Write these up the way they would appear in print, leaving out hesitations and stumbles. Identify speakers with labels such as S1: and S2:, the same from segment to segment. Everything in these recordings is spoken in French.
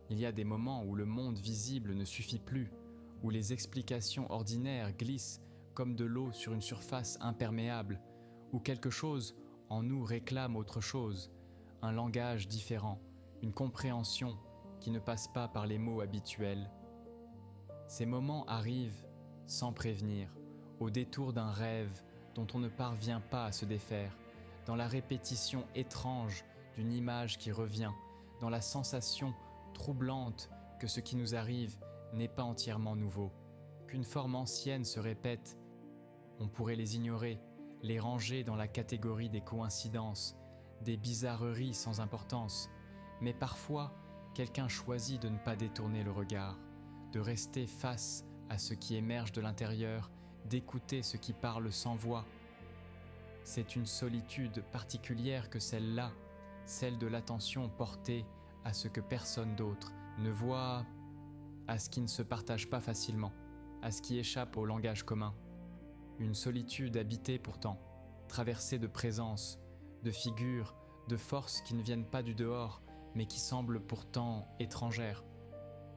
S1: Il y a des moments où le monde visible ne suffit plus, où les explications ordinaires glissent comme de l'eau sur une surface imperméable, où quelque chose en nous réclame autre chose, un langage différent, une compréhension qui ne passe pas par les mots habituels. Ces moments arrivent sans prévenir, au détour d'un rêve dont on ne parvient pas à se défaire, dans la répétition étrange d'une image qui revient, dans la sensation troublante que ce qui nous arrive n'est pas entièrement nouveau, qu'une forme ancienne se répète. On pourrait les ignorer, les ranger dans la catégorie des coïncidences, des bizarreries sans importance, mais parfois, quelqu'un choisit de ne pas détourner le regard, de rester face à ce qui émerge de l'intérieur, d'écouter ce qui parle sans voix. C'est une solitude particulière que celle-là, celle de l'attention portée à ce que personne d'autre ne voit, à ce qui ne se partage pas facilement, à ce qui échappe au langage commun. Une solitude habitée pourtant, traversée de présence, de figures, de forces qui ne viennent pas du dehors, mais qui semblent pourtant étrangères,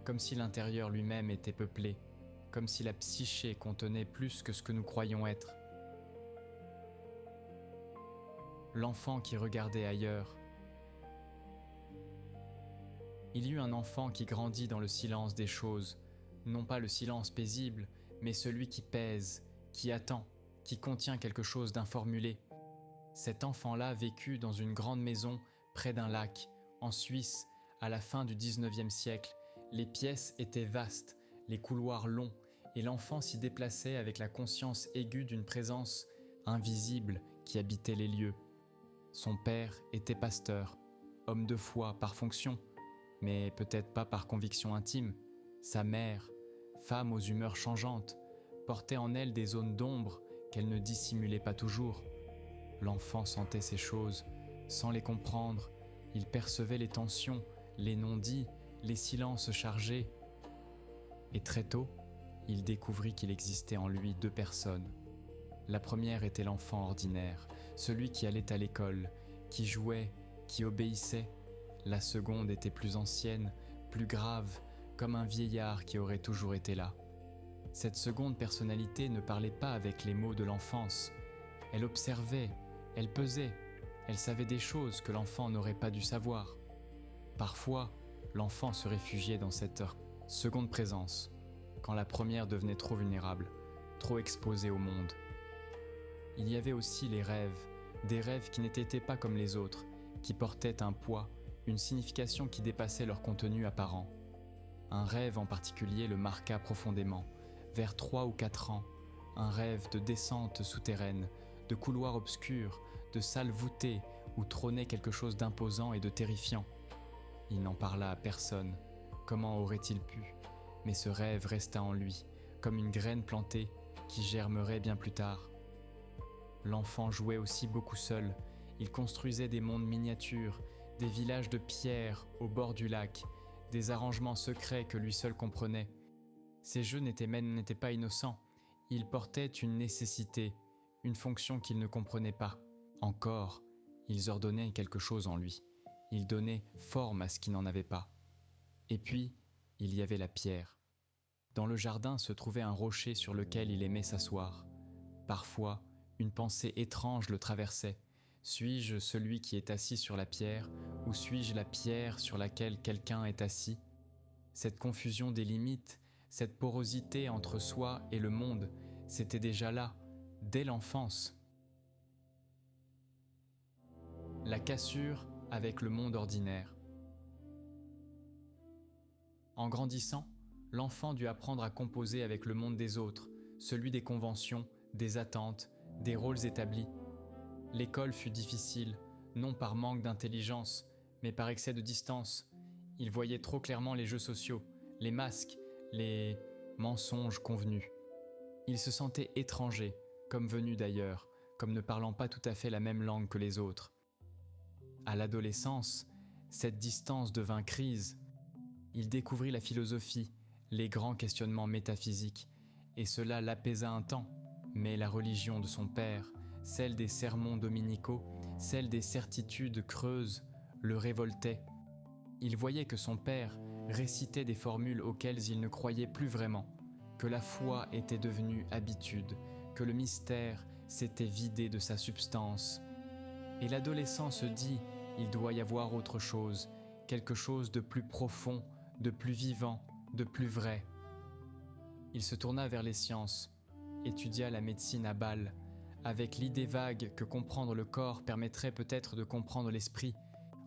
S1: comme si l'intérieur lui-même était peuplé, comme si la psyché contenait plus que ce que nous croyons être. L'enfant qui regardait ailleurs. Il y eut un enfant qui grandit dans le silence des choses, non pas le silence paisible, mais celui qui pèse, qui attend, qui contient quelque chose d'informulé. Cet enfant-là vécut dans une grande maison près d'un lac, en Suisse, à la fin du XIXe siècle. Les pièces étaient vastes, les couloirs longs, et l'enfant s'y déplaçait avec la conscience aiguë d'une présence invisible qui habitait les lieux. Son père était pasteur, homme de foi par fonction, mais peut-être pas par conviction intime. Sa mère, femme aux humeurs changeantes, portait en elle des zones d'ombre qu'elle ne dissimulait pas toujours. L'enfant sentait ces choses, sans les comprendre, il percevait les tensions, les non-dits, les silences chargés. Et très tôt, il découvrit qu'il existait en lui deux personnes. La première était l'enfant ordinaire, celui qui allait à l'école, qui jouait, qui obéissait. La seconde était plus ancienne, plus grave, comme un vieillard qui aurait toujours été là. Cette seconde personnalité ne parlait pas avec les mots de l'enfance. Elle observait, elle pesait, elle savait des choses que l'enfant n'aurait pas dû savoir. Parfois, l'enfant se réfugiait dans cette seconde présence, quand la première devenait trop vulnérable, trop exposée au monde. Il y avait aussi les rêves, des rêves qui n'étaient pas comme les autres, qui portaient un poids, une signification qui dépassait leur contenu apparent. Un rêve en particulier le marqua profondément, vers 3 ou 4 ans, un rêve de descente souterraine, de couloirs obscurs, de salles voûtées où trônait quelque chose d'imposant et de terrifiant. Il n'en parla à personne, comment aurait-il pu? Mais ce rêve resta en lui, comme une graine plantée qui germerait bien plus tard. L'enfant jouait aussi beaucoup seul, il construisait des mondes miniatures, des villages de pierre au bord du lac, des arrangements secrets que lui seul comprenait. Ces jeux n'étaient pas innocents, ils portaient une nécessité, une fonction qu'il ne comprenait pas. Encore, ils ordonnaient quelque chose en lui, ils donnaient forme à ce qui n'en avait pas. Et puis, il y avait la pierre. Dans le jardin se trouvait un rocher sur lequel il aimait s'asseoir. Parfois, une pensée étrange le traversait. Suis-je celui qui est assis sur la pierre, ou suis-je la pierre sur laquelle quelqu'un est assis? Cette confusion des limites, cette porosité entre soi et le monde, c'était déjà là, dès l'enfance. La cassure avec le monde ordinaire. En grandissant, l'enfant dut apprendre à composer avec le monde des autres, celui des conventions, des attentes, des rôles établis. L'école fut difficile, non par manque d'intelligence, mais par excès de distance. Il voyait trop clairement les jeux sociaux, les masques, les mensonges convenus. Il se sentait étranger, comme venu d'ailleurs, comme ne parlant pas tout à fait la même langue que les autres. À l'adolescence, cette distance devint crise. Il découvrit la philosophie, les grands questionnements métaphysiques, et cela l'apaisa un temps. Mais la religion de son père, celle des sermons dominicaux, celle des certitudes creuses, le révoltait. il voyait que son père récitait des formules auxquelles il ne croyait plus vraiment, que la foi était devenue habitude, que le mystère s'était vidé de sa substance. Et l'adolescent se dit, il doit y avoir autre chose, quelque chose de plus profond, de plus vivant, de plus vrai. Il se tourna vers les sciences, étudia la médecine à Bâle, avec l'idée vague que comprendre le corps permettrait peut-être de comprendre l'esprit.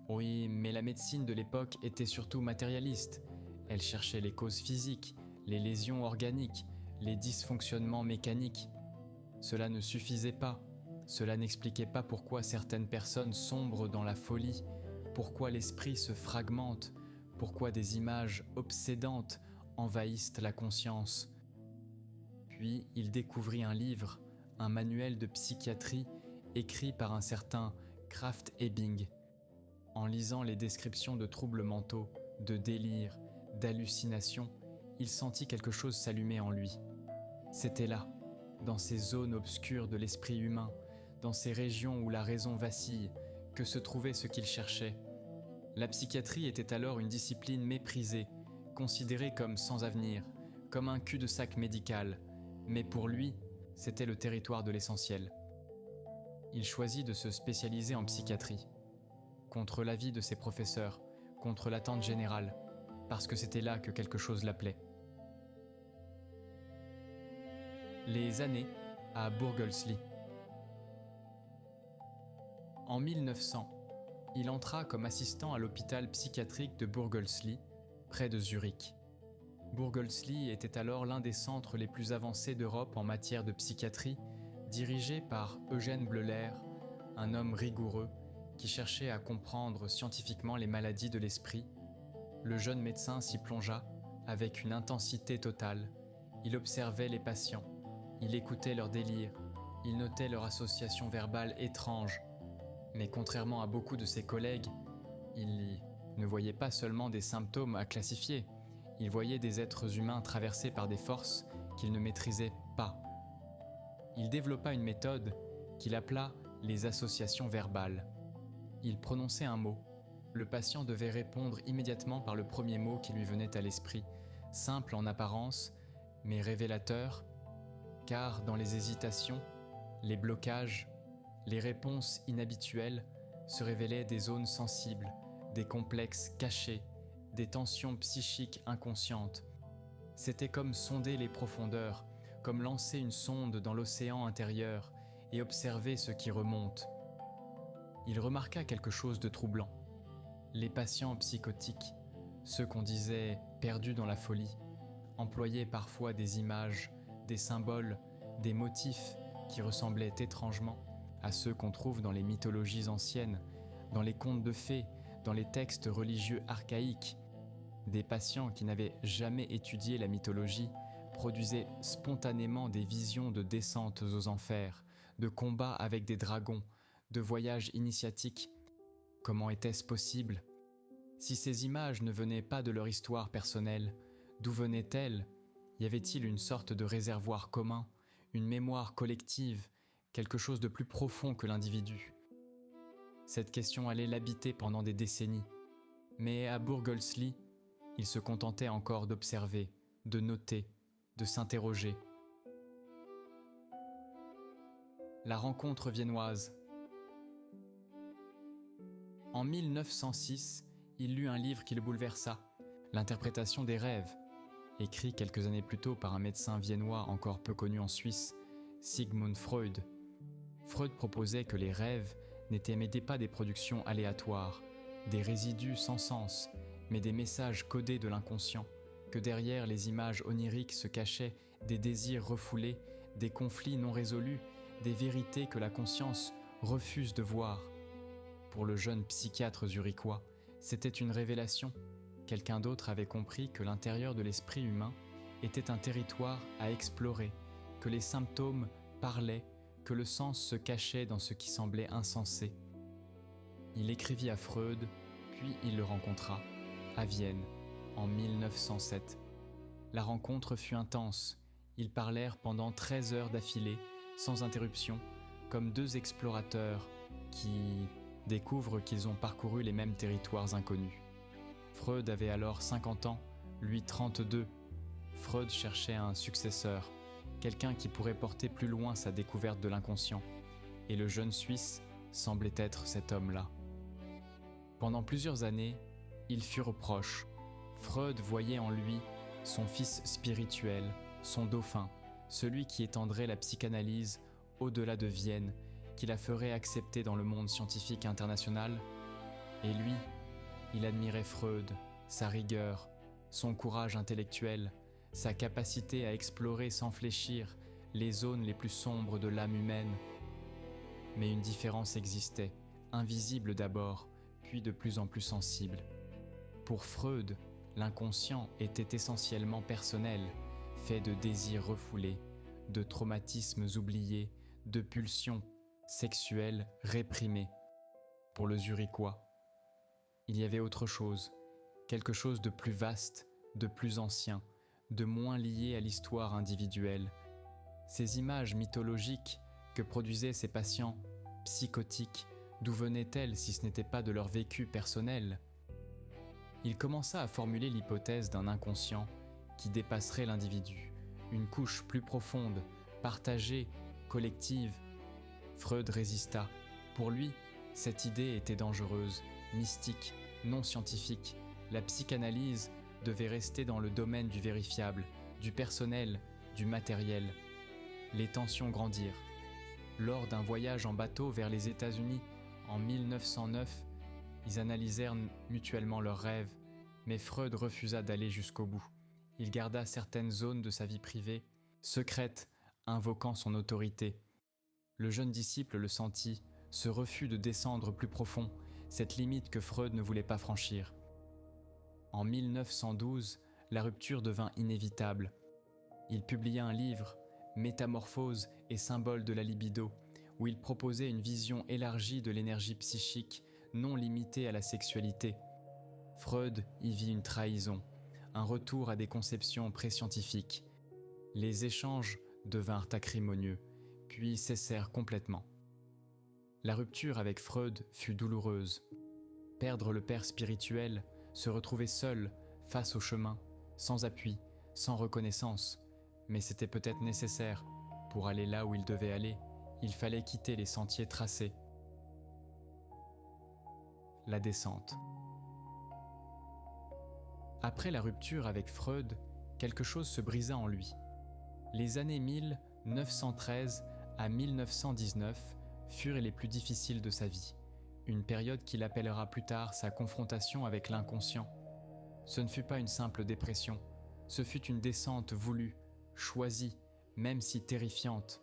S1: Oui, mais la médecine de l'époque était surtout matérialiste. Elle cherchait les causes physiques, les lésions organiques, les dysfonctionnements mécaniques. Cela ne suffisait pas. Cela n'expliquait pas pourquoi certaines personnes sombrent dans la folie, pourquoi l'esprit se fragmente, pourquoi des images obsédantes envahissent la conscience. Puis il découvrit un livre, un manuel de psychiatrie écrit par un certain Krafft Ebing. En lisant les descriptions de troubles mentaux, de délires, d'hallucinations, il sentit quelque chose s'allumer en lui. C'était là, dans ces zones obscures de l'esprit humain, dans ces régions où la raison vacille, que se trouvait ce qu'il cherchait. La psychiatrie était alors une discipline méprisée, considérée comme sans avenir, comme un cul-de-sac médical, mais pour lui, c'était le territoire de l'essentiel. Il choisit de se spécialiser en psychiatrie, contre l'avis de ses professeurs, contre l'attente générale, parce que c'était là que quelque chose l'appelait. Les années à Burgelsli. En 1900, il entra comme assistant à l'hôpital psychiatrique de Burgelsli, près de Zurich. Burgelsli était alors l'un des centres les plus avancés d'Europe en matière de psychiatrie, dirigé par Eugène Bleuler, un homme rigoureux qui cherchait à comprendre scientifiquement les maladies de l'esprit. Le jeune médecin s'y plongea avec une intensité totale. Il observait les patients, il écoutait leurs délires, il notait leurs associations verbales étranges. Mais contrairement à beaucoup de ses collègues, il ne voyait pas seulement des symptômes à classifier, il voyait des êtres humains traversés par des forces qu'il ne maîtrisait pas. Il développa une méthode qu'il appela les associations verbales. Il prononçait un mot. Le patient devait répondre immédiatement par le premier mot qui lui venait à l'esprit, simple en apparence, mais révélateur, car dans les hésitations, les blocages, les réponses inhabituelles se révélaient des zones sensibles, des complexes cachés, des tensions psychiques inconscientes. C'était comme sonder les profondeurs, comme lancer une sonde dans l'océan intérieur et observer ce qui remonte. Il remarqua quelque chose de troublant. Les patients psychotiques, ceux qu'on disait perdus dans la folie, employaient parfois des images, des symboles, des motifs qui ressemblaient étrangement à ceux qu'on trouve dans les mythologies anciennes, dans les contes de fées, dans les textes religieux archaïques. Des patients qui n'avaient jamais étudié la mythologie produisaient spontanément des visions de descentes aux enfers, de combats avec des dragons, de voyages initiatiques. Comment était-ce possible? Si ces images ne venaient pas de leur histoire personnelle, d'où venaient-elles? Y avait-il une sorte de réservoir commun, une mémoire collective, quelque chose de plus profond que l'individu? Cette question allait l'habiter pendant des décennies. Mais à Burgelsli, il se contentait encore d'observer, de noter, de s'interroger. La rencontre viennoise. En 1906, il lut un livre qui le bouleversa, L'interprétation des rêves, écrit quelques années plus tôt par un médecin viennois encore peu connu en Suisse, Sigmund Freud. Freud proposait que les rêves n'étaient pas des productions aléatoires, des résidus sans sens, mais des messages codés de l'inconscient, que derrière les images oniriques se cachaient des désirs refoulés, des conflits non résolus, des vérités que la conscience refuse de voir. Pour le jeune psychiatre zurichois, c'était une révélation. Quelqu'un d'autre avait compris que l'intérieur de l'esprit humain était un territoire à explorer, que les symptômes parlaient, que le sens se cachait dans ce qui semblait insensé. Il écrivit à Freud, puis il le rencontra, à Vienne, en 1907. La rencontre fut intense. Ils parlèrent pendant 13 heures d'affilée, sans interruption, comme deux explorateurs qui découvrent qu'ils ont parcouru les mêmes territoires inconnus. Freud avait alors 50 ans, lui 32. Freud cherchait un successeur, quelqu'un qui pourrait porter plus loin sa découverte de l'inconscient. Et le jeune Suisse semblait être cet homme-là. Pendant plusieurs années, ils furent proches. Freud voyait en lui son fils spirituel, son dauphin, celui qui étendrait la psychanalyse au-delà de Vienne, qui la ferait accepter dans le monde scientifique international. Et lui, il admirait Freud, sa rigueur, son courage intellectuel, sa capacité à explorer sans fléchir les zones les plus sombres de l'âme humaine. Mais une différence existait, invisible d'abord, puis de plus en plus sensible. Pour Freud, l'inconscient était essentiellement personnel, fait de désirs refoulés, de traumatismes oubliés, de pulsions sexuelles réprimées. Pour le Zurichois, il y avait autre chose, quelque chose de plus vaste, de plus ancien, de moins lié à l'histoire individuelle. Ces images mythologiques que produisaient ces patients psychotiques, d'où venaient-elles si ce n'était pas de leur vécu personnel ? Il commença à formuler l'hypothèse d'un inconscient qui dépasserait l'individu, une couche plus profonde, partagée, collective. Freud résista. Pour lui, cette idée était dangereuse, mystique, non scientifique. La psychanalyse devait rester dans le domaine du vérifiable, du personnel, du matériel. Les tensions grandirent. Lors d'un voyage en bateau vers les États-Unis en 1909, ils analysèrent mutuellement leurs rêves, mais Freud refusa d'aller jusqu'au bout. Il garda certaines zones de sa vie privée, secrètes, invoquant son autorité. Le jeune disciple le sentit, ce refus de descendre plus profond, cette limite que Freud ne voulait pas franchir. En 1912, la rupture devint inévitable. Il publia un livre, Métamorphose et symbole de la libido, où il proposait une vision élargie de l'énergie psychique, non limitée à la sexualité. Freud y vit une trahison, un retour à des conceptions pré-scientifiques. Les échanges devinrent acrimonieux, puis cessèrent complètement. La rupture avec Freud fut douloureuse. Perdre le père spirituel, se retrouver seul face au chemin, sans appui, sans reconnaissance, mais c'était peut-être nécessaire. Pour aller là où il devait aller, il fallait quitter les sentiers tracés. La descente. Après la rupture avec Freud, quelque chose se brisa en lui. Les années 1913 à 1919 furent les plus difficiles de sa vie, une période qu'il appellera plus tard sa confrontation avec l'inconscient. Ce ne fut pas une simple dépression, ce fut une descente voulue, choisie, même si terrifiante.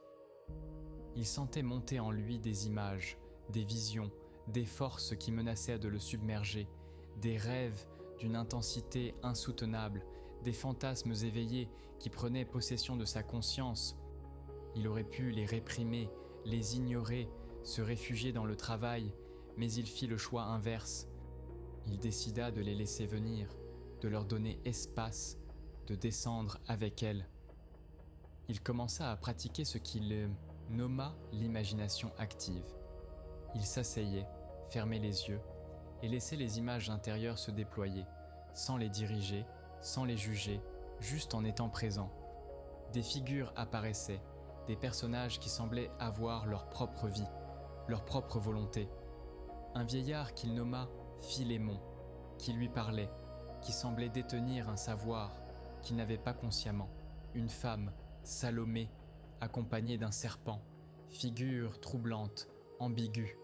S1: Il sentait monter en lui des images, des visions, des forces qui menaçaient de le submerger, des rêves d'une intensité insoutenable, des fantasmes éveillés qui prenaient possession de sa conscience. Il aurait pu les réprimer, les ignorer, se réfugier dans le travail, mais il fit le choix inverse. Il décida de les laisser venir, de leur donner espace, de descendre avec elles. Il commença à pratiquer ce qu'il nomma l'imagination active. Il s'asseyait, fermait les yeux et laissait les images intérieures se déployer, sans les diriger, sans les juger, juste en étant présent. Des figures apparaissaient, des personnages qui semblaient avoir leur propre vie, leur propre volonté. Un vieillard qu'il nomma Philémon, qui lui parlait, qui semblait détenir un savoir qu'il n'avait pas consciemment. Une femme, Salomé, accompagnée d'un serpent, figure troublante, ambiguë.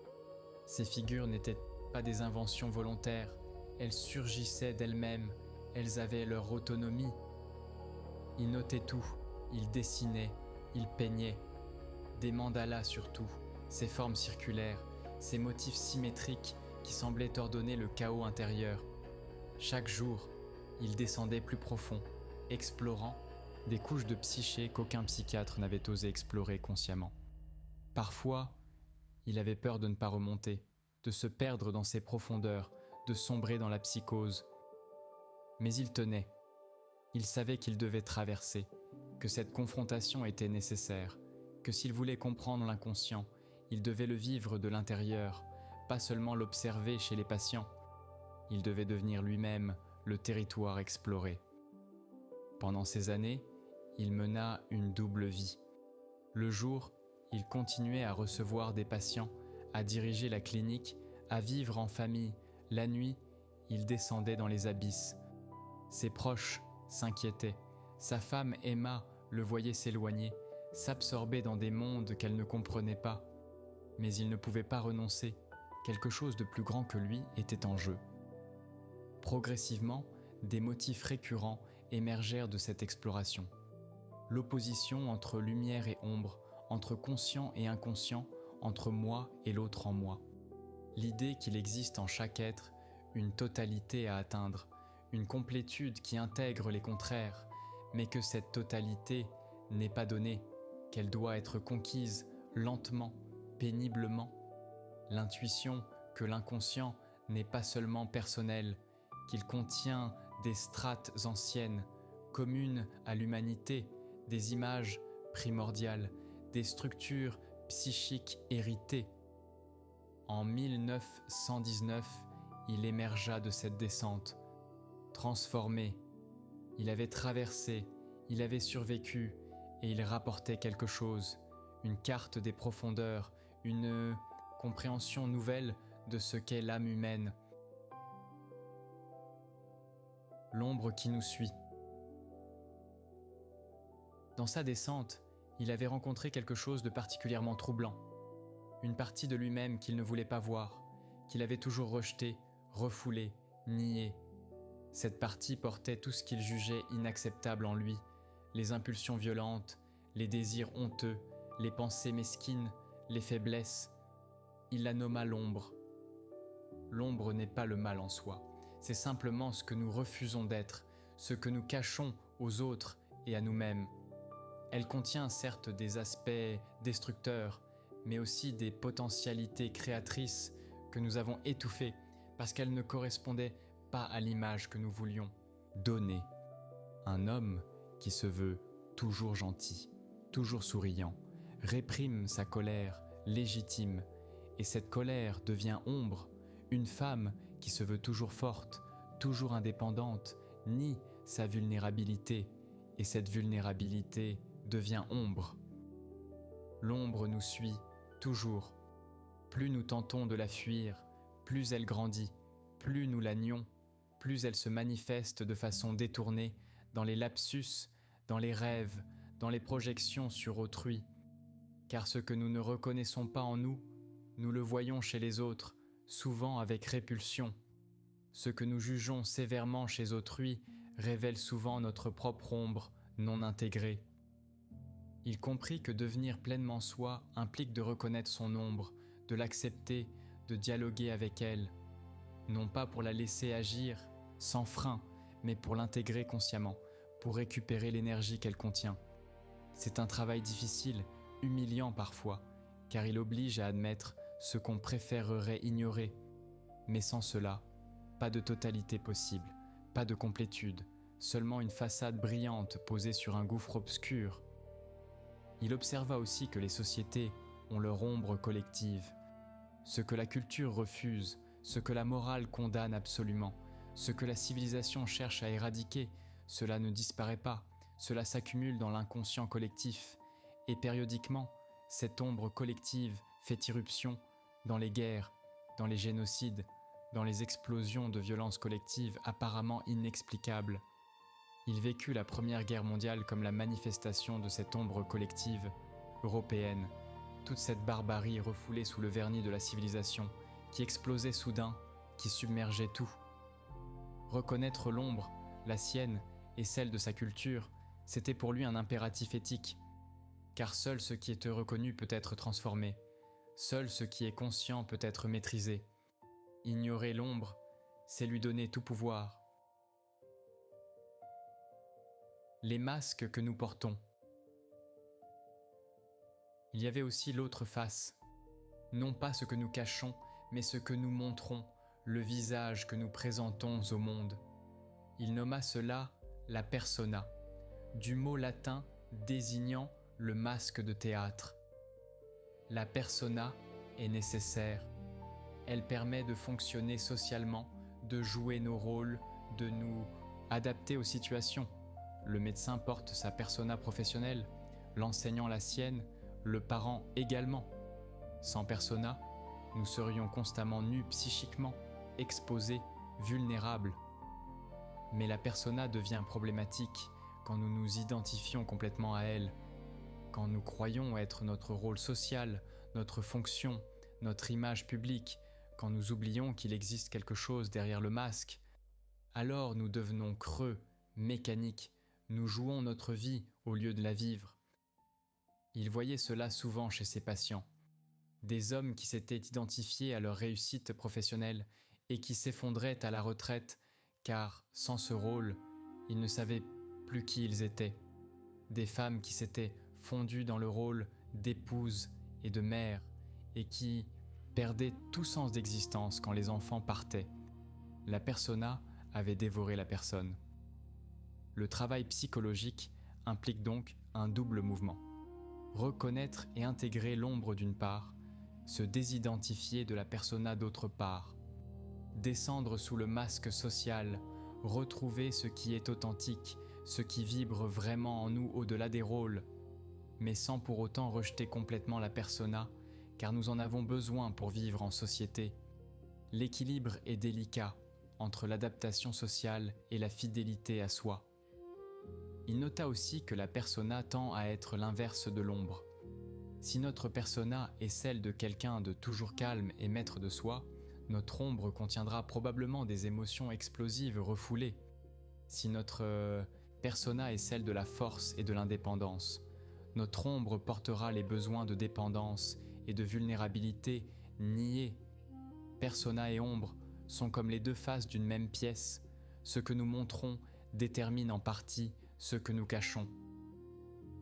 S1: Ces figures n'étaient pas des inventions volontaires, elles surgissaient d'elles-mêmes, elles avaient leur autonomie. Il notait tout, il dessinait, il peignait. Des mandalas surtout, ces formes circulaires, ces motifs symétriques qui semblaient ordonner le chaos intérieur. Chaque jour, il descendait plus profond, explorant des couches de psyché qu'aucun psychiatre n'avait osé explorer consciemment. Parfois, il avait peur de ne pas remonter, de se perdre dans ses profondeurs, de sombrer dans la psychose. Mais il tenait. Il savait qu'il devait traverser, que cette confrontation était nécessaire, que s'il voulait comprendre l'inconscient, il devait le vivre de l'intérieur, pas seulement l'observer chez les patients. Il devait devenir lui-même le territoire exploré. Pendant ces années, il mena une double vie. Le jour, il continuait à recevoir des patients, à diriger la clinique, à vivre en famille. La nuit, il descendait dans les abysses. Ses proches s'inquiétaient. Sa femme Emma le voyait s'éloigner, s'absorber dans des mondes qu'elle ne comprenait pas. Mais il ne pouvait pas renoncer. Quelque chose de plus grand que lui était en jeu. Progressivement, des motifs récurrents émergèrent de cette exploration. L'opposition entre lumière et ombre, entre conscient et inconscient, entre moi et l'autre en moi. L'idée qu'il existe en chaque être une totalité à atteindre, une complétude qui intègre les contraires, mais que cette totalité n'est pas donnée, qu'elle doit être conquise lentement, péniblement. L'intuition que l'inconscient n'est pas seulement personnel, qu'il contient des strates anciennes, communes à l'humanité, des images primordiales, des structures psychiques héritées. En 1919, il émergea de cette descente, transformé. Il avait traversé, il avait survécu, et il rapportait quelque chose, une carte des profondeurs, une compréhension nouvelle de ce qu'est l'âme humaine. L'ombre qui nous suit. Dans sa descente, il avait rencontré quelque chose de particulièrement troublant. Une partie de lui-même qu'il ne voulait pas voir, qu'il avait toujours rejetée, refoulée, niée. Cette partie portait tout ce qu'il jugeait inacceptable en lui, les impulsions violentes, les désirs honteux, les pensées mesquines, les faiblesses. Il la nomma l'ombre. L'ombre n'est pas le mal en soi, c'est simplement ce que nous refusons d'être, ce que nous cachons aux autres et à nous-mêmes. Elle contient certes des aspects destructeurs, mais aussi des potentialités créatrices que nous avons étouffées parce qu'elles ne correspondaient pas à l'image que nous voulions donner. Un homme qui se veut toujours gentil, toujours souriant, réprime sa colère légitime, et cette colère devient ombre. Une femme qui se veut toujours forte, toujours indépendante, nie sa vulnérabilité, et cette vulnérabilité devient ombre. L'ombre nous suit toujours. Plus nous tentons de la fuir, plus elle grandit, plus nous la nions, plus elle se manifeste de façon détournée dans les lapsus, dans les rêves, dans les projections sur autrui. Car ce que nous ne reconnaissons pas en nous, nous le voyons chez les autres, souvent avec répulsion. Ce que nous jugeons sévèrement chez autrui révèle souvent notre propre ombre non intégrée. Il comprit que devenir pleinement soi implique de reconnaître son ombre, de l'accepter, de dialoguer avec elle, non pas pour la laisser agir sans frein, mais pour l'intégrer consciemment, pour récupérer l'énergie qu'elle contient. C'est un travail difficile, humiliant parfois, car il oblige à admettre ce qu'on préférerait ignorer. Mais sans cela, pas de totalité possible, pas de complétude, seulement une façade brillante posée sur un gouffre obscur. Il observa aussi que les sociétés ont leur ombre collective. Ce que la culture refuse, ce que la morale condamne absolument, ce que la civilisation cherche à éradiquer, cela ne disparaît pas, cela s'accumule dans l'inconscient collectif, et périodiquement, cette ombre collective fait irruption dans les guerres, dans les génocides, dans les explosions de violences collectives apparemment inexplicables. Il vécut la Première Guerre mondiale comme la manifestation de cette ombre collective européenne, toute cette barbarie refoulée sous le vernis de la civilisation, qui explosait soudain, qui submergeait tout. Reconnaître l'ombre, la sienne et celle de sa culture, c'était pour lui un impératif éthique, car seul ce qui est reconnu peut être transformé, seul ce qui est conscient peut être maîtrisé. Ignorer l'ombre, c'est lui donner tout pouvoir. Les masques que nous portons. Il y avait aussi l'autre face, non pas ce que nous cachons, mais ce que nous montrons, le visage que nous présentons au monde. Il nomma cela la persona, du mot latin désignant le masque de théâtre. La persona est nécessaire. Elle permet de fonctionner socialement, de jouer nos rôles, de nous adapter aux situations. Le médecin porte sa persona professionnelle, l'enseignant la sienne, le parent également. Sans persona, nous serions constamment nus psychiquement, exposés, vulnérables. Mais la persona devient problématique quand nous nous identifions complètement à elle, quand nous croyons être notre rôle social, notre fonction, notre image publique, quand nous oublions qu'il existe quelque chose derrière le masque, alors nous devenons creux, mécaniques, nous jouons notre vie au lieu de la vivre. Il voyait cela souvent chez ses patients. Des hommes qui s'étaient identifiés à leur réussite professionnelle et qui s'effondraient à la retraite car, sans ce rôle, ils ne savaient plus qui ils étaient. Des femmes qui s'étaient fondues dans le rôle d'épouse et de mère et qui perdaient tout sens d'existence quand les enfants partaient. La persona avait dévoré la personne. Le travail psychologique implique donc un double mouvement. Reconnaître et intégrer l'ombre d'une part, se désidentifier de la persona d'autre part, descendre sous le masque social, retrouver ce qui est authentique, ce qui vibre vraiment en nous au-delà des rôles, mais sans pour autant rejeter complètement la persona, car nous en avons besoin pour vivre en société. L'équilibre est délicat entre l'adaptation sociale et la fidélité à soi. Il nota aussi que la persona tend à être l'inverse de l'ombre. Si notre persona est celle de quelqu'un de toujours calme et maître de soi, notre ombre contiendra probablement des émotions explosives refoulées. Si notre persona est celle de la force et de l'indépendance, notre ombre portera les besoins de dépendance et de vulnérabilité niés. Persona et ombre sont comme les deux faces d'une même pièce. Ce que nous montrons détermine en partie ce que nous cachons.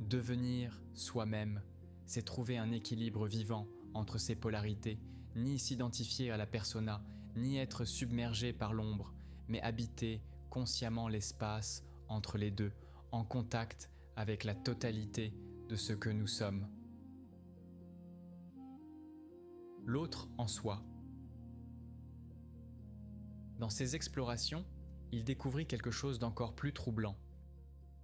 S1: Devenir soi-même, c'est trouver un équilibre vivant entre ces polarités, ni s'identifier à la persona, ni être submergé par l'ombre, mais habiter consciemment l'espace entre les deux, en contact avec la totalité de ce que nous sommes. L'autre en soi. Dans ses explorations, il découvrit quelque chose d'encore plus troublant.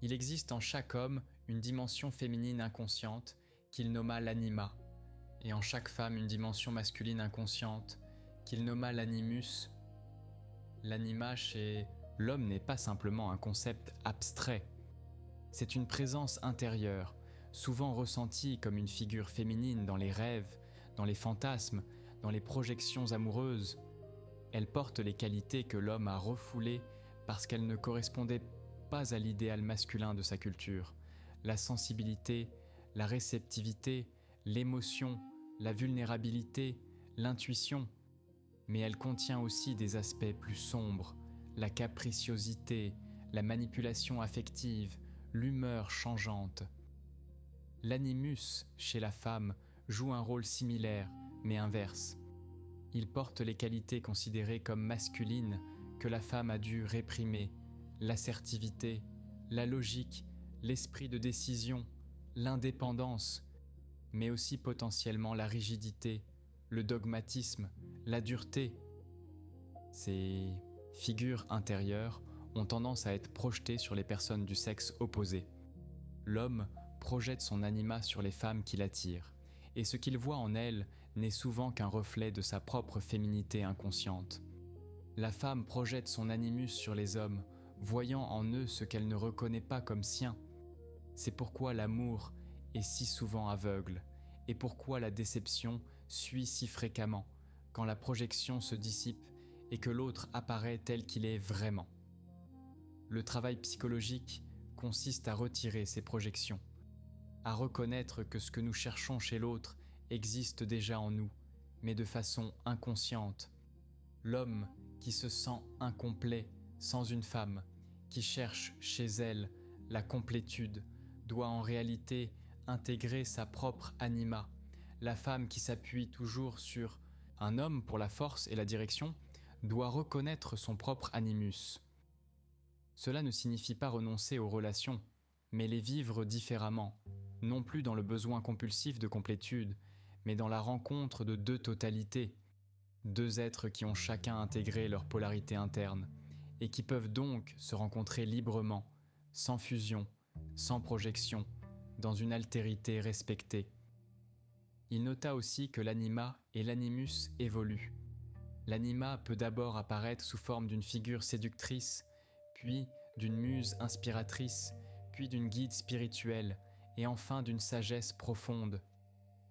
S1: Il existe en chaque homme une dimension féminine inconsciente qu'il nomma l'anima, et en chaque femme une dimension masculine inconsciente qu'il nomma l'animus. L'anima chez l'homme n'est pas simplement un concept abstrait, c'est une présence intérieure, souvent ressentie comme une figure féminine dans les rêves, dans les fantasmes, dans les projections amoureuses. Elle porte les qualités que l'homme a refoulées parce qu'elles ne correspondaient pas à l'idéal masculin de sa culture. La sensibilité, la réceptivité, l'émotion, la vulnérabilité, l'intuition. Mais elle contient aussi des aspects plus sombres, la capriciosité, la manipulation affective, l'humeur changeante. L'animus, chez la femme, joue un rôle similaire, mais inverse. Il porte les qualités considérées comme masculines que la femme a dû réprimer, l'assertivité, la logique, l'esprit de décision, l'indépendance, mais aussi potentiellement la rigidité, le dogmatisme, la dureté. Ces figures intérieures ont tendance à être projetées sur les personnes du sexe opposé. L'homme projette son anima sur les femmes qui l'attirent, et ce qu'il voit en elles n'est souvent qu'un reflet de sa propre féminité inconsciente. La femme projette son animus sur les hommes, voyant en eux ce qu'elle ne reconnaît pas comme sien. C'est pourquoi l'amour est si souvent aveugle, et pourquoi la déception suit si fréquemment, quand la projection se dissipe et que l'autre apparaît tel qu'il est vraiment. Le travail psychologique consiste à retirer ces projections, à reconnaître que ce que nous cherchons chez l'autre existe déjà en nous, mais de façon inconsciente. L'homme qui se sent incomplet sans une femme, qui cherche chez elle la complétude, doit en réalité intégrer sa propre anima. La femme qui s'appuie toujours sur un homme pour la force et la direction doit reconnaître son propre animus. Cela ne signifie pas renoncer aux relations, mais les vivre différemment, non plus dans le besoin compulsif de complétude, mais dans la rencontre de deux totalités. deux êtres qui ont chacun intégré leur polarité interne, et qui peuvent donc se rencontrer librement, sans fusion, sans projection, dans une altérité respectée. Il nota aussi que l'anima et l'animus évoluent. L'anima peut d'abord apparaître sous forme d'une figure séductrice, puis d'une muse inspiratrice, puis d'une guide spirituelle, et enfin d'une sagesse profonde.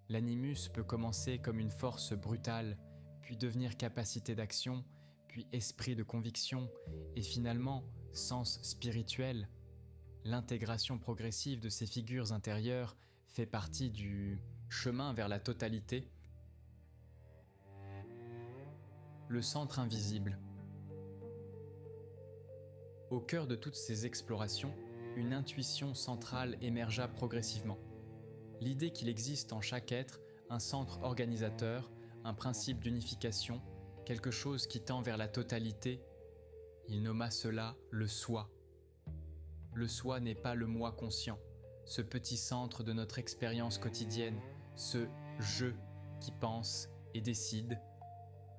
S1: L'animus peut commencer comme une force brutale, puis devenir capacité d'action, puis esprit de conviction, et finalement sens spirituel. L'intégration progressive de ces figures intérieures fait partie du chemin vers la totalité. Le centre invisible. Au cœur de toutes ces explorations, une intuition centrale émergea progressivement. L'idée qu'il existe en chaque être un centre organisateur, un principe d'unification, quelque chose qui tend vers la totalité. Il nomma cela le soi. Le soi n'est pas le moi conscient, ce petit centre de notre expérience quotidienne, ce « je » qui pense et décide.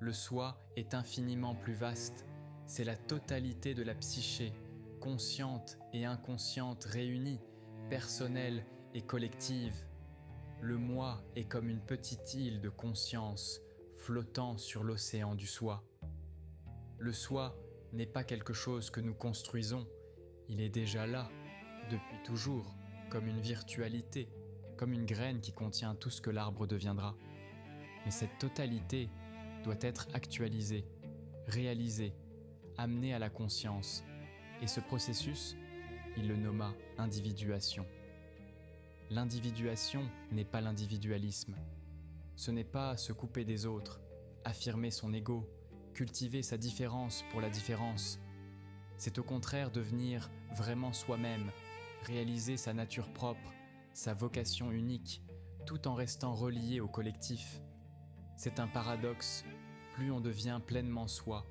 S1: Le soi est infiniment plus vaste, c'est la totalité de la psyché, consciente et inconsciente réunies, personnelle et collective. Le moi est comme une petite île de conscience flottant sur l'océan du soi. Le soi n'est pas quelque chose que nous construisons, il est déjà là, depuis toujours, comme une virtualité, comme une graine qui contient tout ce que l'arbre deviendra. Mais cette totalité doit être actualisée, réalisée, amenée à la conscience. Et ce processus, il le nomma individuation. L'individuation n'est pas l'individualisme. Ce n'est pas se couper des autres, affirmer son ego, cultiver sa différence pour la différence. C'est au contraire devenir vraiment soi-même, réaliser sa nature propre, sa vocation unique, tout en restant relié au collectif. C'est un paradoxe, plus on devient pleinement soi,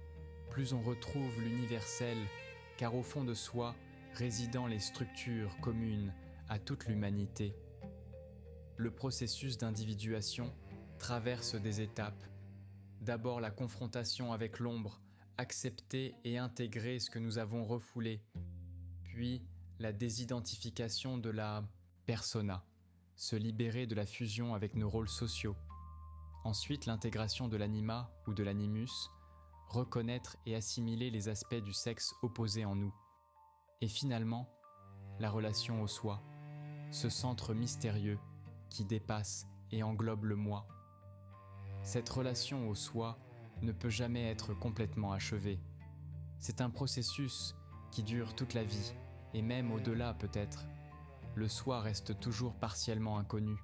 S1: plus on retrouve l'universel, car au fond de soi résident les structures communes à toute l'humanité. Le processus d'individuation traverse des étapes. D'abord la confrontation avec l'ombre, accepter et intégrer ce que nous avons refoulé, puis la désidentification de la persona, se libérer de la fusion avec nos rôles sociaux. Ensuite l'intégration de l'anima ou de l'animus, reconnaître et assimiler les aspects du sexe opposé en nous. Et finalement, la relation au soi, ce centre mystérieux qui dépasse et englobe le moi. Cette relation au soi ne peut jamais être complètement achevée. C'est un processus qui dure toute la vie, et même au-delà peut-être. Le soi reste toujours partiellement inconnu,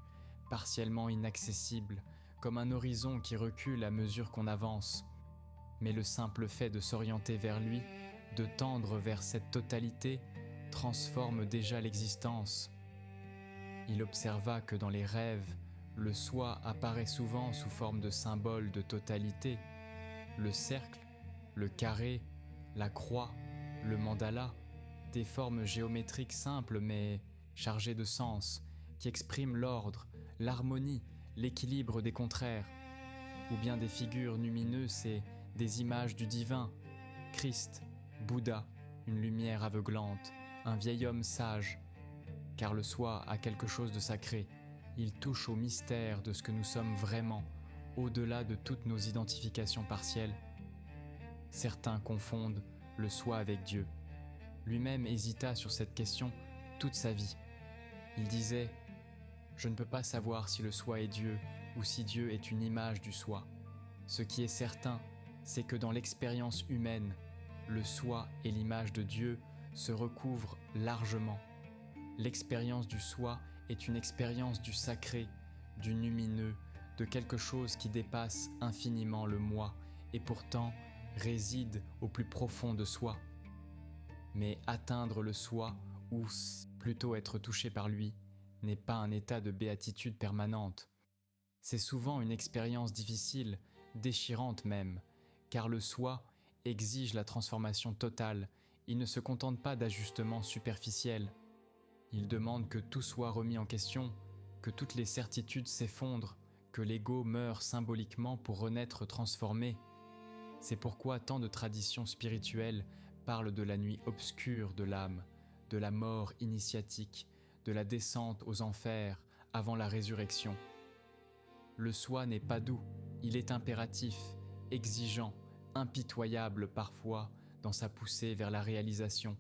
S1: partiellement inaccessible, comme un horizon qui recule à mesure qu'on avance. Mais le simple fait de s'orienter vers lui, de tendre vers cette totalité, transforme déjà l'existence. Il observa que dans les rêves, le soi apparaît souvent sous forme de symbole de totalité. Le cercle, le carré, la croix, le mandala, des formes géométriques simples mais chargées de sens, qui expriment l'ordre, l'harmonie, l'équilibre des contraires, ou bien des figures lumineuses et des images du divin, Christ, Bouddha, une lumière aveuglante, un vieil homme sage, car le soi a quelque chose de sacré, il touche au mystère de ce que nous sommes vraiment, au-delà de toutes nos identifications partielles. Certains confondent le soi avec Dieu. Lui-même hésita sur cette question toute sa vie. Il disait « Je ne peux pas savoir si le soi est Dieu ou si Dieu est une image du soi. Ce qui est certain, c'est que dans l'expérience humaine, le soi et l'image de Dieu se recouvrent largement. L'expérience du soi est une expérience du sacré, du lumineux, de quelque chose qui dépasse infiniment le moi et pourtant réside au plus profond de soi. Mais atteindre le soi, ou plutôt être touché par lui, n'est pas un état de béatitude permanente. C'est souvent une expérience difficile, déchirante même, car le soi exige la transformation totale, il ne se contente pas d'ajustements superficiels. Il demande que tout soit remis en question, que toutes les certitudes s'effondrent, que l'ego meurt symboliquement pour renaître transformé. C'est pourquoi tant de traditions spirituelles parlent de la nuit obscure de l'âme, de la mort initiatique, de la descente aux enfers avant la résurrection. Le soi n'est pas doux, il est impératif, exigeant, impitoyable parfois dans sa poussée vers la réalisation.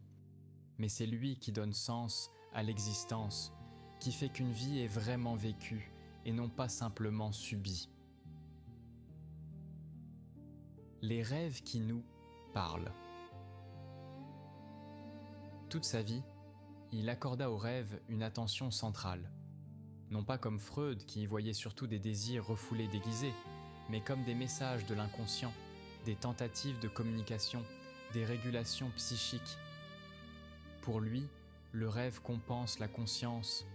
S1: Mais c'est lui qui donne sens à l'existence, qui fait qu'une vie est vraiment vécue et non pas simplement subie. Les rêves qui nous parlent. Toute sa vie, il accorda aux rêves une attention centrale. Non pas comme Freud qui y voyait surtout des désirs refoulés déguisés, mais comme des messages de l'inconscient, des tentatives de communication, des régulations psychiques. Pour lui, le rêve compense la conscience.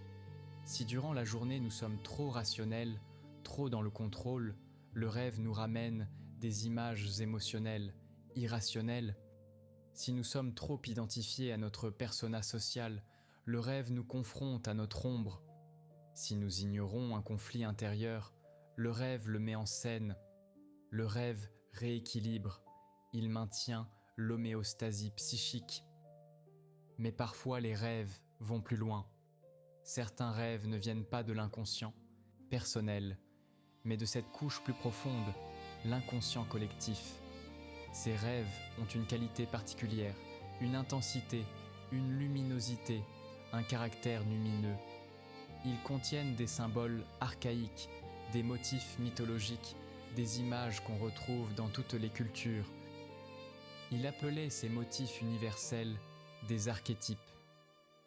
S1: Si durant la journée nous sommes trop rationnels, trop dans le contrôle, le rêve nous ramène des images émotionnelles, irrationnelles. Si nous sommes trop identifiés à notre persona social, le rêve nous confronte à notre ombre. Si nous ignorons un conflit intérieur, le rêve le met en scène. Le rêve rééquilibre, il maintient l'homéostasie psychique. Mais parfois les rêves vont plus loin. Certains rêves ne viennent pas de l'inconscient, personnel, mais de cette couche plus profonde, l'inconscient collectif. Ces rêves ont une qualité particulière, une intensité, une luminosité, un caractère lumineux. Ils contiennent des symboles archaïques, des motifs mythologiques, des images qu'on retrouve dans toutes les cultures. Il appelait ces motifs universels des archétypes.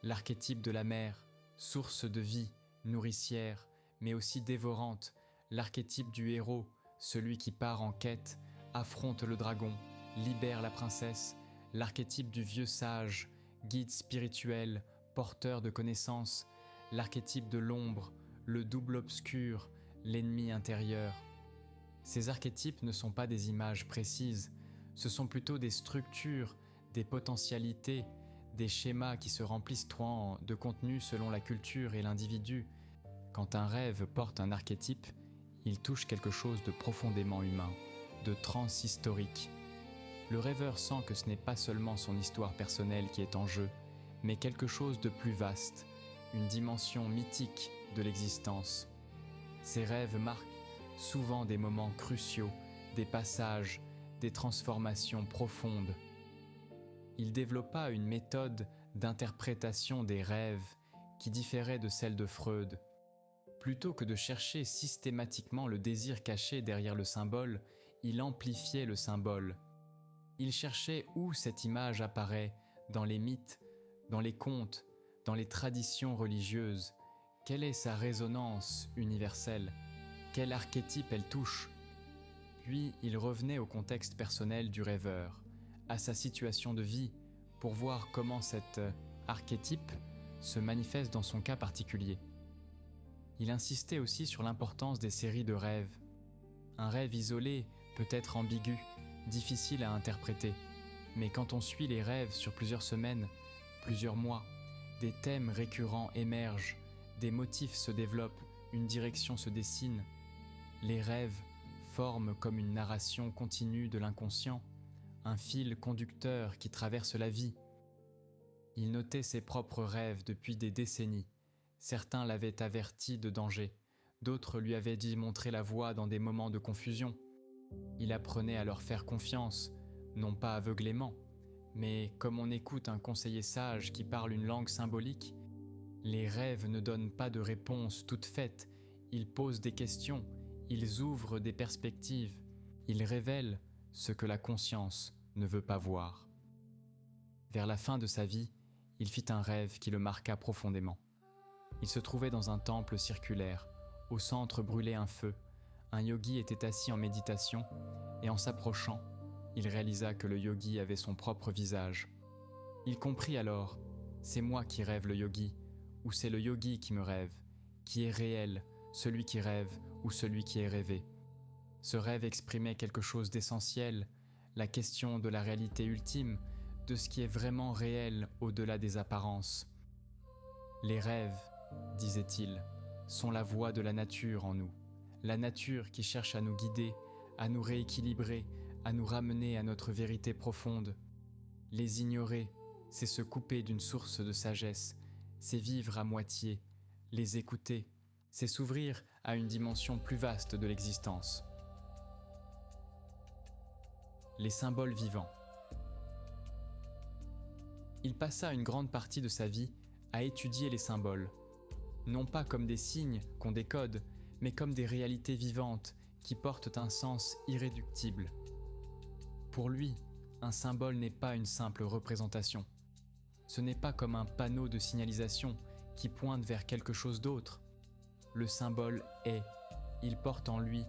S1: L'archétype de la mère, source de vie, nourricière, mais aussi dévorante, l'archétype du héros, celui qui part en quête, affronte le dragon, libère la princesse, l'archétype du vieux sage, guide spirituel, porteur de connaissances, l'archétype de l'ombre, le double obscur, l'ennemi intérieur. Ces archétypes ne sont pas des images précises, ce sont plutôt des structures, des potentialités, des schémas qui se remplissent trop de contenu selon la culture et l'individu. Quand un rêve porte un archétype, il touche quelque chose de profondément humain, de transhistorique. Le rêveur sent que ce n'est pas seulement son histoire personnelle qui est en jeu, mais quelque chose de plus vaste, une dimension mythique de l'existence. Ces rêves marquent souvent des moments cruciaux, des passages, des transformations profondes. Il développa une méthode d'interprétation des rêves qui différait de celle de Freud. Plutôt que de chercher systématiquement le désir caché derrière le symbole, il amplifiait le symbole. Il cherchait où cette image apparaît, dans les mythes, dans les contes, dans les traditions religieuses. Quelle est sa résonance universelle? Quel archétype elle touche? Puis il revenait au contexte personnel du rêveur, à sa situation de vie, pour voir comment cet archétype se manifeste dans son cas particulier. Il insistait aussi sur l'importance des séries de rêves. Un rêve isolé peut être ambigu, difficile à interpréter, mais quand on suit les rêves sur plusieurs semaines, plusieurs mois, des thèmes récurrents émergent, des motifs se développent, une direction se dessine. Les rêves forment comme une narration continue de l'inconscient, un fil conducteur qui traverse la vie. Il notait ses propres rêves depuis des décennies. Certains l'avaient averti de danger, d'autres lui avaient dit montrer la voie dans des moments de confusion. Il apprenait à leur faire confiance, non pas aveuglément, mais comme on écoute un conseiller sage qui parle une langue symbolique. Les rêves ne donnent pas de réponses toutes faites, ils posent des questions, ils ouvrent des perspectives, ils révèlent ce que la conscience ne veut pas voir. Vers la fin de sa vie, il fit un rêve qui le marqua profondément. Il se trouvait dans un temple circulaire. Au centre brûlait un feu. Un yogi était assis en méditation et en s'approchant, il réalisa que le yogi avait son propre visage. Il comprit alors, c'est moi qui rêve le yogi, ou c'est le yogi qui me rêve, qui est réel, celui qui rêve ou celui qui est rêvé. Ce rêve exprimait quelque chose d'essentiel, la question de la réalité ultime, de ce qui est vraiment réel au-delà des apparences. Les rêves, disait-il, sont la voix de la nature en nous, la nature qui cherche à nous guider, à nous rééquilibrer, à nous ramener à notre vérité profonde. Les ignorer, c'est se couper d'une source de sagesse, c'est vivre à moitié. Les écouter, c'est s'ouvrir à une dimension plus vaste de l'existence. Les symboles vivants. Il passa une grande partie de sa vie à étudier les symboles, non pas comme des signes qu'on décode, mais comme des réalités vivantes qui portent un sens irréductible. Pour lui, un symbole n'est pas une simple représentation. Ce n'est pas comme un panneau de signalisation qui pointe vers quelque chose d'autre. Le symbole est, il porte en lui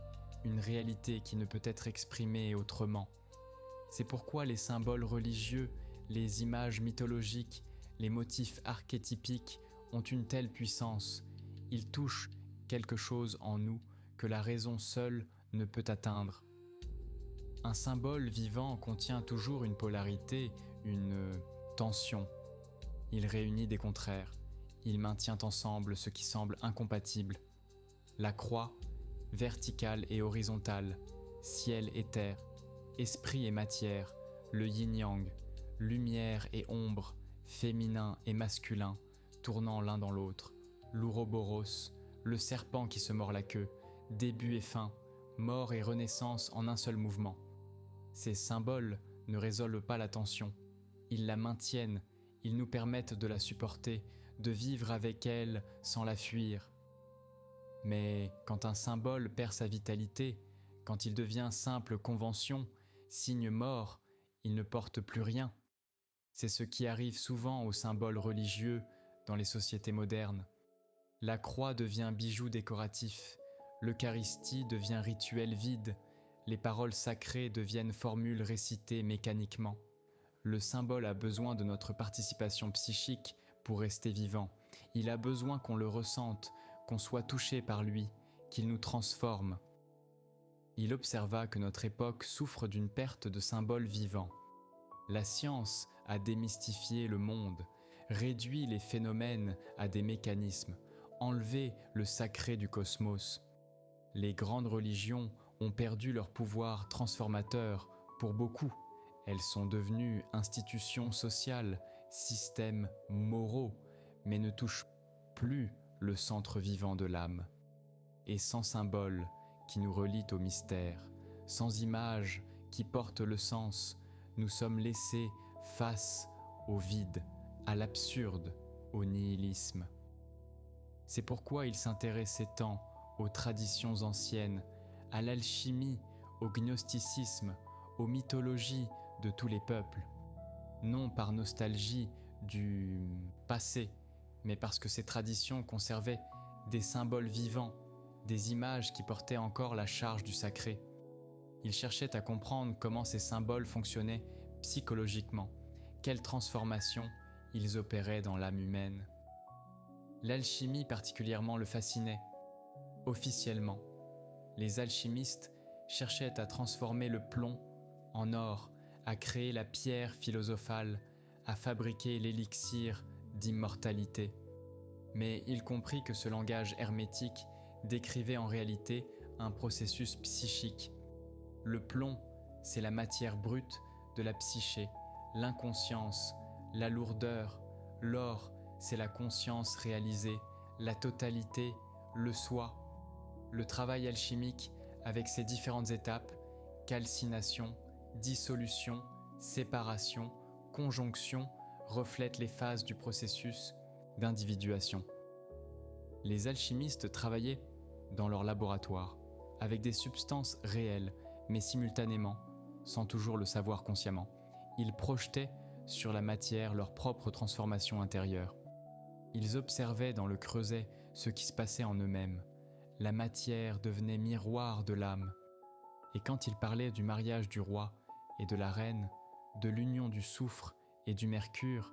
S1: une réalité qui ne peut être exprimée autrement. C'est pourquoi les symboles religieux, les images mythologiques, les motifs archétypiques ont une telle puissance. Ils touchent quelque chose en nous que la raison seule ne peut atteindre. Un symbole vivant contient toujours une polarité, une tension. Il réunit des contraires. Il maintient ensemble ce qui semble incompatible. La croix, verticale et horizontale, ciel et terre, esprit et matière, le yin-yang, lumière et ombre, féminin et masculin, tournant l'un dans l'autre, l'ouroboros, le serpent qui se mord la queue, début et fin, mort et renaissance en un seul mouvement. Ces symboles ne résolvent pas la tension, ils la maintiennent, ils nous permettent de la supporter, de vivre avec elle sans la fuir. Mais quand un symbole perd sa vitalité, quand il devient simple convention, signe mort, il ne porte plus rien. C'est ce qui arrive souvent aux symboles religieux dans les sociétés modernes. La croix devient bijou décoratif, l'Eucharistie devient rituel vide, les paroles sacrées deviennent formules récitées mécaniquement. Le symbole a besoin de notre participation psychique pour rester vivant. Il a besoin qu'on le ressente, qu'on soit touché par lui, qu'il nous transforme. Il observa que notre époque souffre d'une perte de symboles vivants. La science a démystifié le monde, réduit les phénomènes à des mécanismes, enlevé le sacré du cosmos. Les grandes religions ont perdu leur pouvoir transformateur pour beaucoup. Elles sont devenues institutions sociales, systèmes moraux, mais ne touchent plus le centre vivant de l'âme. Et sans symbole qui nous relie au mystère, sans image qui porte le sens, nous sommes laissés face au vide, à l'absurde, au nihilisme. C'est pourquoi il s'intéressait tant aux traditions anciennes, à l'alchimie, au gnosticisme, aux mythologies de tous les peuples, non par nostalgie du passé, mais parce que ces traditions conservaient des symboles vivants, des images qui portaient encore la charge du sacré. Il cherchait à comprendre comment ces symboles fonctionnaient psychologiquement, quelles transformations ils opéraient dans l'âme humaine. L'alchimie particulièrement le fascinait. Officiellement, les alchimistes cherchaient à transformer le plomb en or, à créer la pierre philosophale, à fabriquer l'élixir d'immortalité. Mais il comprit que ce langage hermétique décrivait en réalité un processus psychique. Le plomb, c'est la matière brute de la psyché, l'inconscience, la lourdeur. L'or, c'est la conscience réalisée, la totalité, le soi. Le travail alchimique, avec ses différentes étapes, calcination, dissolution, séparation, conjonction, reflète les phases du processus d'individuation. Les alchimistes travaillaient dans leur laboratoire, avec des substances réelles, mais simultanément, sans toujours le savoir consciemment. Ils projetaient sur la matière leur propre transformation intérieure. Ils observaient dans le creuset ce qui se passait en eux-mêmes. La matière devenait miroir de l'âme. Et quand ils parlaient du mariage du roi et de la reine, de l'union du soufre et du mercure,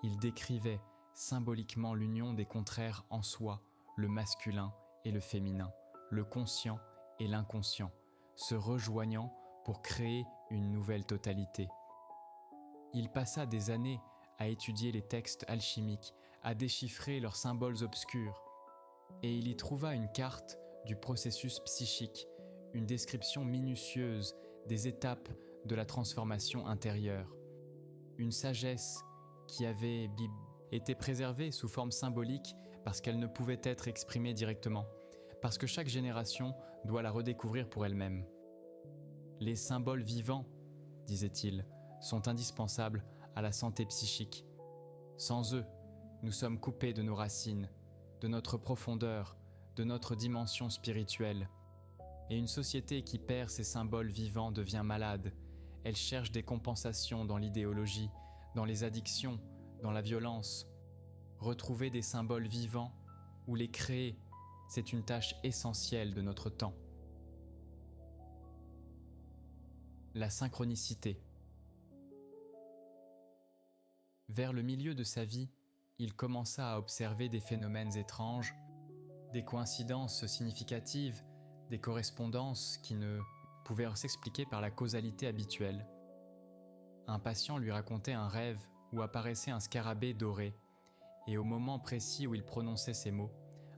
S1: ils décrivaient symboliquement l'union des contraires en soi, le masculin et le féminin, le conscient et l'inconscient, se rejoignant pour créer une nouvelle totalité. Il passa des années à étudier les textes alchimiques, à déchiffrer leurs symboles obscurs, et il y trouva une carte du processus psychique, une description minutieuse des étapes de la transformation intérieure. Une sagesse qui avait été préservée sous forme symbolique parce qu'elle ne pouvait être exprimée directement, parce que chaque génération doit la redécouvrir pour elle-même. Les symboles vivants, disait-il, sont indispensables à la santé psychique. Sans eux, nous sommes coupés de nos racines, de notre profondeur, de notre dimension spirituelle. Et une société qui perd ses symboles vivants devient malade. Elle cherche des compensations dans l'idéologie, dans les addictions, dans la violence. Retrouver des symboles vivants ou les créer, c'est une tâche essentielle de notre temps. La synchronicité. Vers le milieu de sa vie, il commença à observer des phénomènes étranges, des coïncidences significatives, des correspondances qui ne pouvaient s'expliquer par la causalité habituelle. Un patient lui racontait un rêve où apparaissait un scarabée doré, et au moment précis où il prononçait ces mots,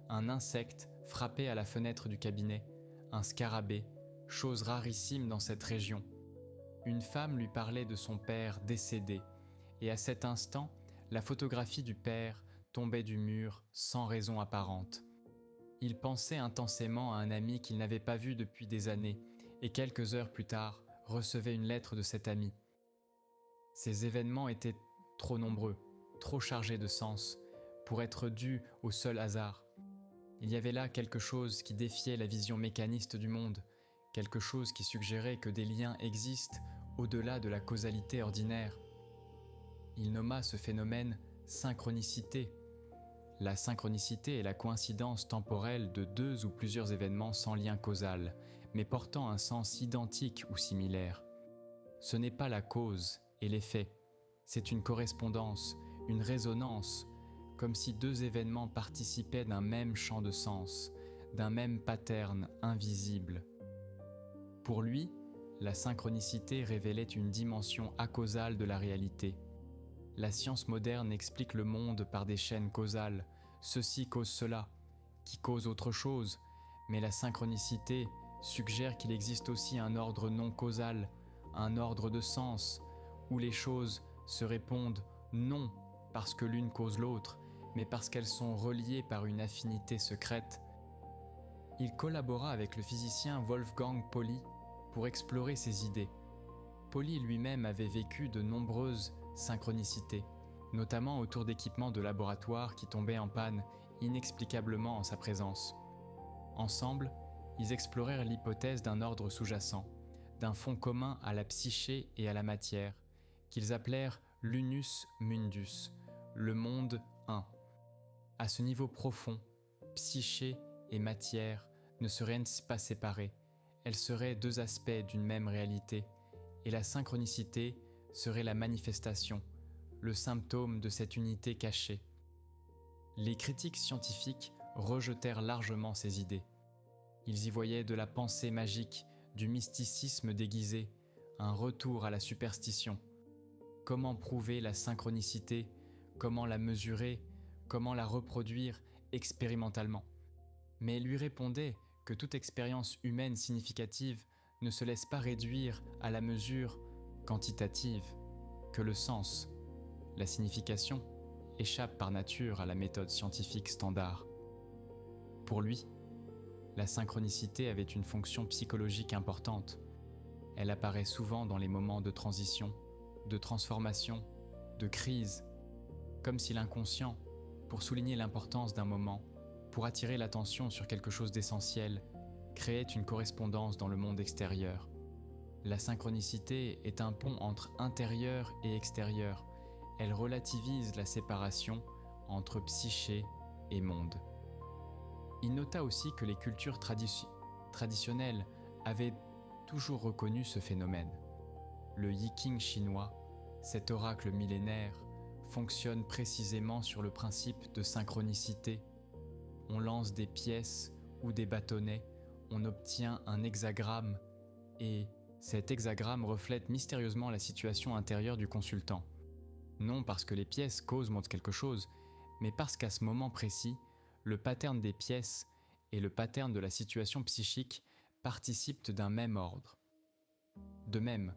S1: un insecte frappait à la fenêtre du cabinet, un scarabée, chose rarissime dans cette région. Une femme lui parlait de son père décédé, et à cet instant, la photographie du père tombait du mur sans raison apparente. Il pensait intensément à un ami qu'il n'avait pas vu depuis des années, et quelques heures plus tard, recevait une lettre de cet ami. Ces événements étaient trop nombreux, trop chargés de sens, pour être dus au seul hasard. Il y avait là quelque chose qui défiait la vision mécaniste du monde, quelque chose qui suggérait que des liens existent au-delà de la causalité ordinaire. Il nomma ce phénomène synchronicité. La synchronicité est la coïncidence temporelle de deux ou plusieurs événements sans lien causal, mais portant un sens identique ou similaire. Ce n'est pas la cause et l'effet, c'est une correspondance, une résonance, comme si deux événements participaient d'un même champ de sens, d'un même pattern invisible. Pour lui, la synchronicité révélait une dimension acausale de la réalité. La science moderne explique le monde par des chaînes causales, ceci cause cela, qui cause autre chose, mais la synchronicité suggère qu'il existe aussi un ordre non causal, un ordre de sens, où les choses se répondent non parce que l'une cause l'autre, mais parce qu'elles sont reliées par une affinité secrète. Il collabora avec le physicien Wolfgang Pauli pour explorer ces idées. Pauli lui-même avait vécu de nombreuses synchronicités, notamment autour d'équipements de laboratoire qui tombaient en panne inexplicablement en sa présence. Ensemble, ils explorèrent l'hypothèse d'un ordre sous-jacent, d'un fond commun à la psyché et à la matière, qu'ils appelèrent l'unus mundus, le monde un. À ce niveau profond, psyché et matière ne seraient pas séparées, elles seraient deux aspects d'une même réalité, et la synchronicité serait la manifestation, le symptôme de cette unité cachée. Les critiques scientifiques rejetèrent largement ces idées. Ils y voyaient de la pensée magique, du mysticisme déguisé, un retour à la superstition. Comment prouver la synchronicité? Comment la mesurer? Comment la reproduire expérimentalement? Mais lui répondait que toute expérience humaine significative ne se laisse pas réduire à la mesure quantitative, que le sens, la signification, échappe par nature à la méthode scientifique standard. Pour lui, la synchronicité avait une fonction psychologique importante. Elle apparaît souvent dans les moments de transition, de transformation, de crise, comme si l'inconscient, pour souligner l'importance d'un moment, pour attirer l'attention sur quelque chose d'essentiel, créait une correspondance dans le monde extérieur. La synchronicité est un pont entre intérieur et extérieur. Elle relativise la séparation entre psyché et monde. Il nota aussi que les cultures traditionnelles avaient toujours reconnu ce phénomène. Le Yiqing chinois, cet oracle millénaire, fonctionne précisément sur le principe de synchronicité. On lance des pièces ou des bâtonnets, on obtient un hexagramme et cet hexagramme reflète mystérieusement la situation intérieure du consultant. Non parce que les pièces causent montrent quelque chose, mais parce qu'à ce moment précis, le pattern des pièces et le pattern de la situation psychique participent d'un même ordre. De même,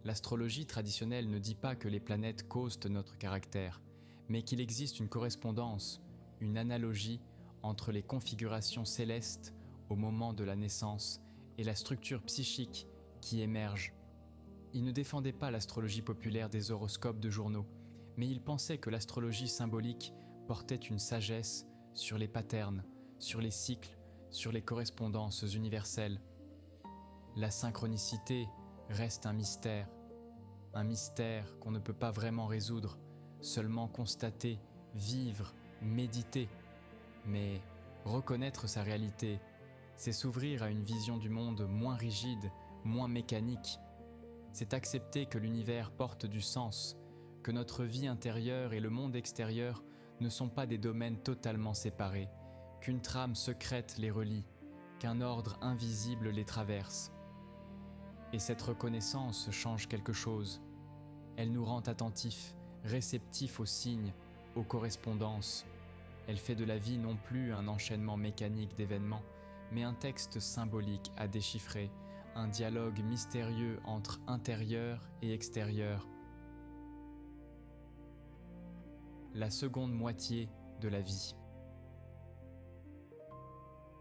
S1: l'astrologie traditionnelle ne dit pas que les planètes causent notre caractère, mais qu'il existe une correspondance, une analogie entre les configurations célestes au moment de la naissance et la structure psychique qui émerge. Il ne défendait pas l'astrologie populaire des horoscopes de journaux, mais il pensait que l'astrologie symbolique portait une sagesse sur les patterns, sur les cycles, sur les correspondances universelles. La synchronicité reste un mystère qu'on ne peut pas vraiment résoudre, seulement constater, vivre, méditer. Mais reconnaître sa réalité, c'est s'ouvrir à une vision du monde moins rigide, moins mécanique. C'est accepter que l'univers porte du sens, que notre vie intérieure et le monde extérieur ne sont pas des domaines totalement séparés, qu'une trame secrète les relie, qu'un ordre invisible les traverse. Et cette reconnaissance change quelque chose. Elle nous rend attentifs, réceptifs aux signes, aux correspondances. Elle fait de la vie non plus un enchaînement mécanique d'événements, mais un texte symbolique à déchiffrer, un dialogue mystérieux entre intérieur et extérieur. La seconde moitié de la vie.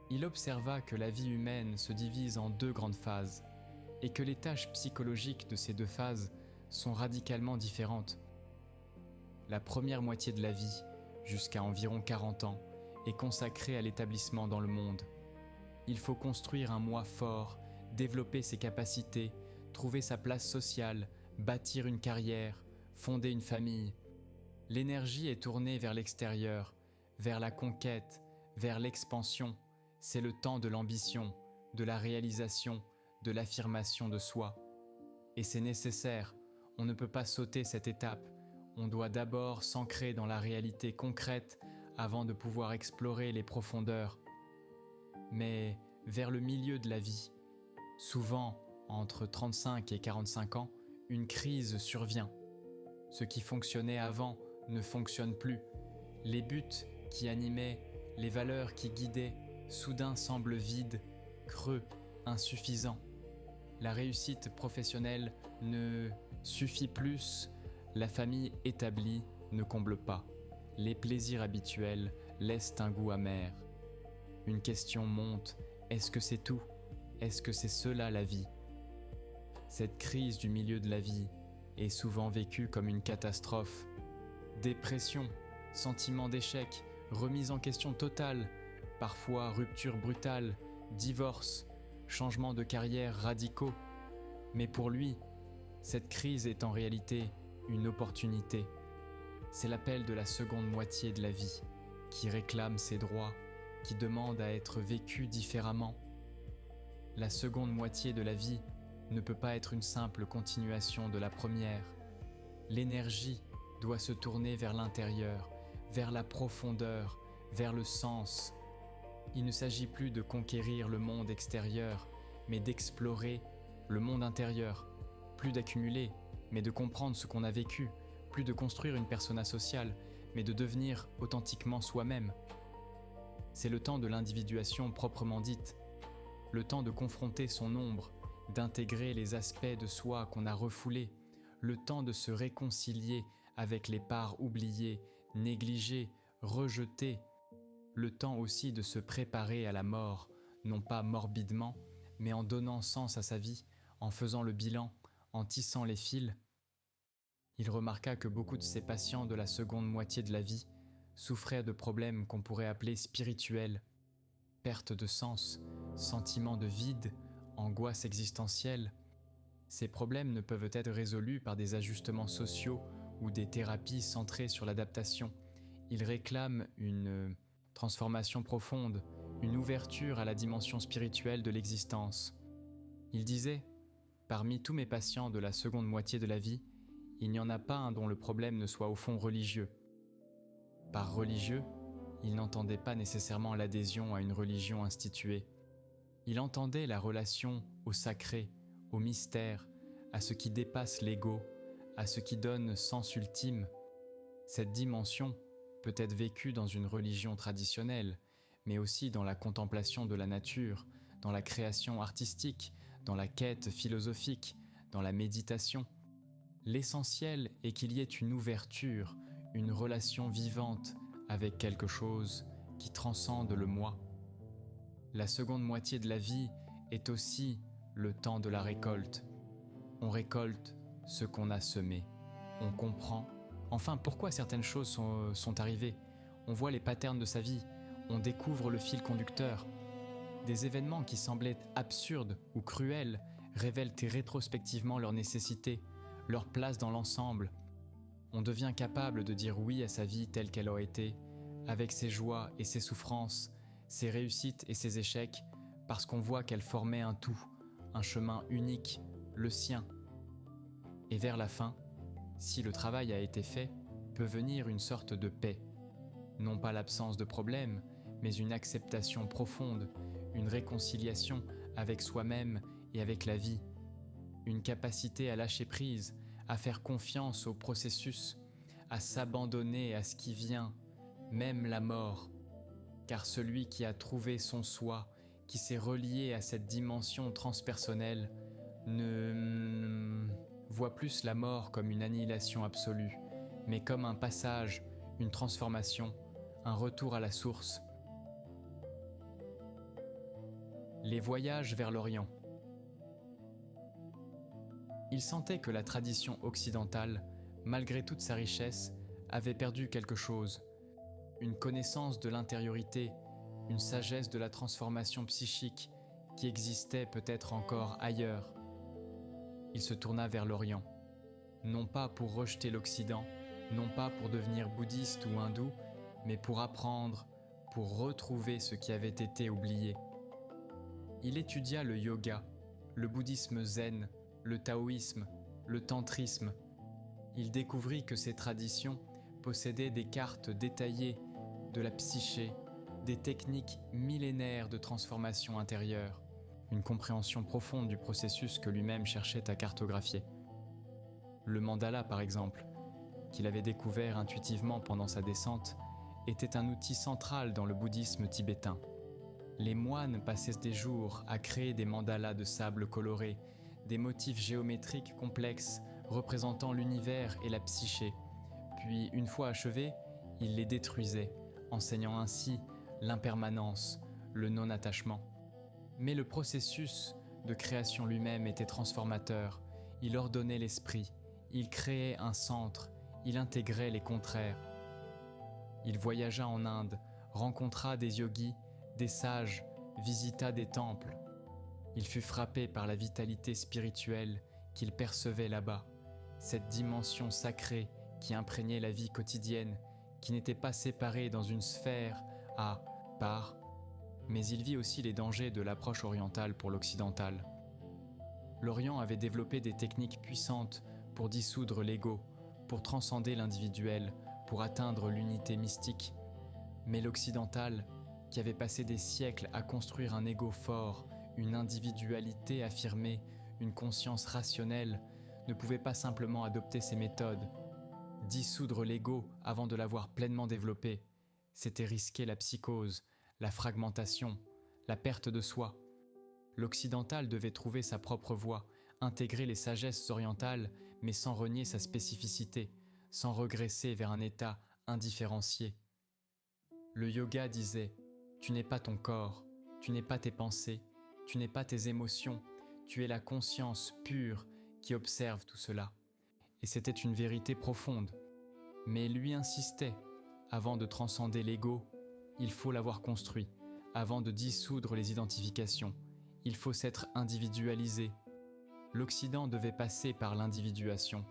S1: Il observa que la vie humaine se divise en deux grandes phases, et que les tâches psychologiques de ces deux phases sont radicalement différentes. La première moitié de la vie, jusqu'à environ 40 ans, est consacrée à l'établissement dans le monde. Il faut construire un moi fort, développer ses capacités, trouver sa place sociale, bâtir une carrière, fonder une famille. L'énergie est tournée vers l'extérieur, vers la conquête, vers l'expansion. C'est le temps de l'ambition, de la réalisation, de l'affirmation de soi. Et c'est nécessaire, on ne peut pas sauter cette étape. On doit d'abord s'ancrer dans la réalité concrète avant de pouvoir explorer les profondeurs. Mais vers le milieu de la vie, souvent entre 35 et 45 ans, une crise survient. Ce qui fonctionnait avant ne fonctionne plus. Les buts qui animaient, les valeurs qui guidaient, soudain semblent vides, creux, insuffisants. La réussite professionnelle ne suffit plus, la famille établie ne comble pas. Les plaisirs habituels laissent un goût amer. Une question monte, est-ce que c'est tout ? Est-ce que c'est cela la vie ? Cette crise du milieu de la vie est souvent vécue comme une catastrophe. Dépression, sentiment d'échec, remise en question totale, parfois rupture brutale, divorce, changement de carrière radicaux. Mais pour lui, cette crise est en réalité une opportunité. C'est l'appel de la seconde moitié de la vie, qui réclame ses droits, qui demande à être vécu différemment. La seconde moitié de la vie ne peut pas être une simple continuation de la première. L'énergie doit se tourner vers l'intérieur, vers la profondeur, vers le sens. Il ne s'agit plus de conquérir le monde extérieur, mais d'explorer le monde intérieur. Plus d'accumuler, mais de comprendre ce qu'on a vécu. Plus de construire une persona sociale, mais de devenir authentiquement soi-même. C'est le temps de l'individuation proprement dite, le temps de confronter son ombre, d'intégrer les aspects de soi qu'on a refoulés, le temps de se réconcilier avec les parts oubliées, négligées, rejetées, le temps aussi de se préparer à la mort, non pas morbidement, mais en donnant sens à sa vie, en faisant le bilan, en tissant les fils. Il remarqua que beaucoup de ses patients de la seconde moitié de la vie souffraient de problèmes qu'on pourrait appeler spirituels, perte de sens, sentiment de vide, angoisse existentielle. Ces problèmes ne peuvent être résolus par des ajustements sociaux ou des thérapies centrées sur l'adaptation. Ils réclament une transformation profonde, une ouverture à la dimension spirituelle de l'existence. Il disait « Parmi tous mes patients de la seconde moitié de la vie, il n'y en a pas un dont le problème ne soit au fond religieux. » Par religieux, il n'entendait pas nécessairement l'adhésion à une religion instituée. Il entendait la relation au sacré, au mystère, à ce qui dépasse l'ego, à ce qui donne sens ultime. Cette dimension peut être vécue dans une religion traditionnelle, mais aussi dans la contemplation de la nature, dans la création artistique, dans la quête philosophique, dans la méditation. L'essentiel est qu'il y ait une ouverture, une relation vivante avec quelque chose qui transcende le moi. La seconde moitié de la vie est aussi le temps de la récolte. On récolte ce qu'on a semé. On comprend, enfin, pourquoi certaines choses sont arrivées. On voit les patterns de sa vie. On découvre le fil conducteur. Des événements qui semblaient absurdes ou cruels révèlent rétrospectivement leur nécessité, leur place dans l'ensemble. On devient capable de dire oui à sa vie telle qu'elle a été, avec ses joies et ses souffrances, ses réussites et ses échecs, parce qu'on voit qu'elle formait un tout, un chemin unique, le sien. Et vers la fin, si le travail a été fait, peut venir une sorte de paix. Non pas l'absence de problème, mais une acceptation profonde, une réconciliation avec soi-même et avec la vie, une capacité à lâcher prise, à faire confiance au processus, à s'abandonner à ce qui vient, même la mort. Car celui qui a trouvé son soi, qui s'est relié à cette dimension transpersonnelle, ne voit plus la mort comme une annihilation absolue, mais comme un passage, une transformation, un retour à la source. Les voyages vers l'Orient. Il sentait que la tradition occidentale, malgré toute sa richesse, avait perdu quelque chose, une connaissance de l'intériorité, une sagesse de la transformation psychique qui existait peut-être encore ailleurs. Il se tourna vers l'Orient, non pas pour rejeter l'Occident, non pas pour devenir bouddhiste ou hindou, mais pour apprendre, pour retrouver ce qui avait été oublié. Il étudia le yoga, le bouddhisme zen, le taoïsme, le tantrisme. Il découvrit que ces traditions possédaient des cartes détaillées de la psyché, des techniques millénaires de transformation intérieure, une compréhension profonde du processus que lui-même cherchait à cartographier. Le mandala, par exemple, qu'il avait découvert intuitivement pendant sa descente, était un outil central dans le bouddhisme tibétain. Les moines passaient des jours à créer des mandalas de sable coloré, des motifs géométriques complexes représentant l'univers et la psyché. Puis, une fois achevés, ils les détruisaient, enseignant ainsi l'impermanence, le non-attachement. Mais le processus de création lui-même était transformateur. Il ordonnait l'esprit, il créait un centre, il intégrait les contraires. Il voyagea en Inde, rencontra des yogis, des sages, visita des temples. Il fut frappé par la vitalité spirituelle qu'il percevait là-bas, cette dimension sacrée qui imprégnait la vie quotidienne, qui n'était pas séparée dans une sphère à part, mais il vit aussi les dangers de l'approche orientale pour l'occidental. L'Orient avait développé des techniques puissantes pour dissoudre l'ego, pour transcender l'individuel, pour atteindre l'unité mystique. Mais l'occidental, qui avait passé des siècles à construire un ego fort, une individualité affirmée, une conscience rationnelle, ne pouvait pas simplement adopter ces méthodes. Dissoudre l'ego avant de l'avoir pleinement développé, c'était risquer la psychose, la fragmentation, la perte de soi. L'occidental devait trouver sa propre voie, intégrer les sagesses orientales, mais sans renier sa spécificité, sans regresser vers un état indifférencié. Le yoga disait « Tu n'es pas ton corps, tu n'es pas tes pensées, tu n'es pas tes émotions, tu es la conscience pure qui observe tout cela. » Et c'était une vérité profonde. Mais lui insistait, avant de transcender l'ego, il faut l'avoir construit. Avant de dissoudre les identifications, il faut s'être individualisé. L'Occident devait passer par l'individuation,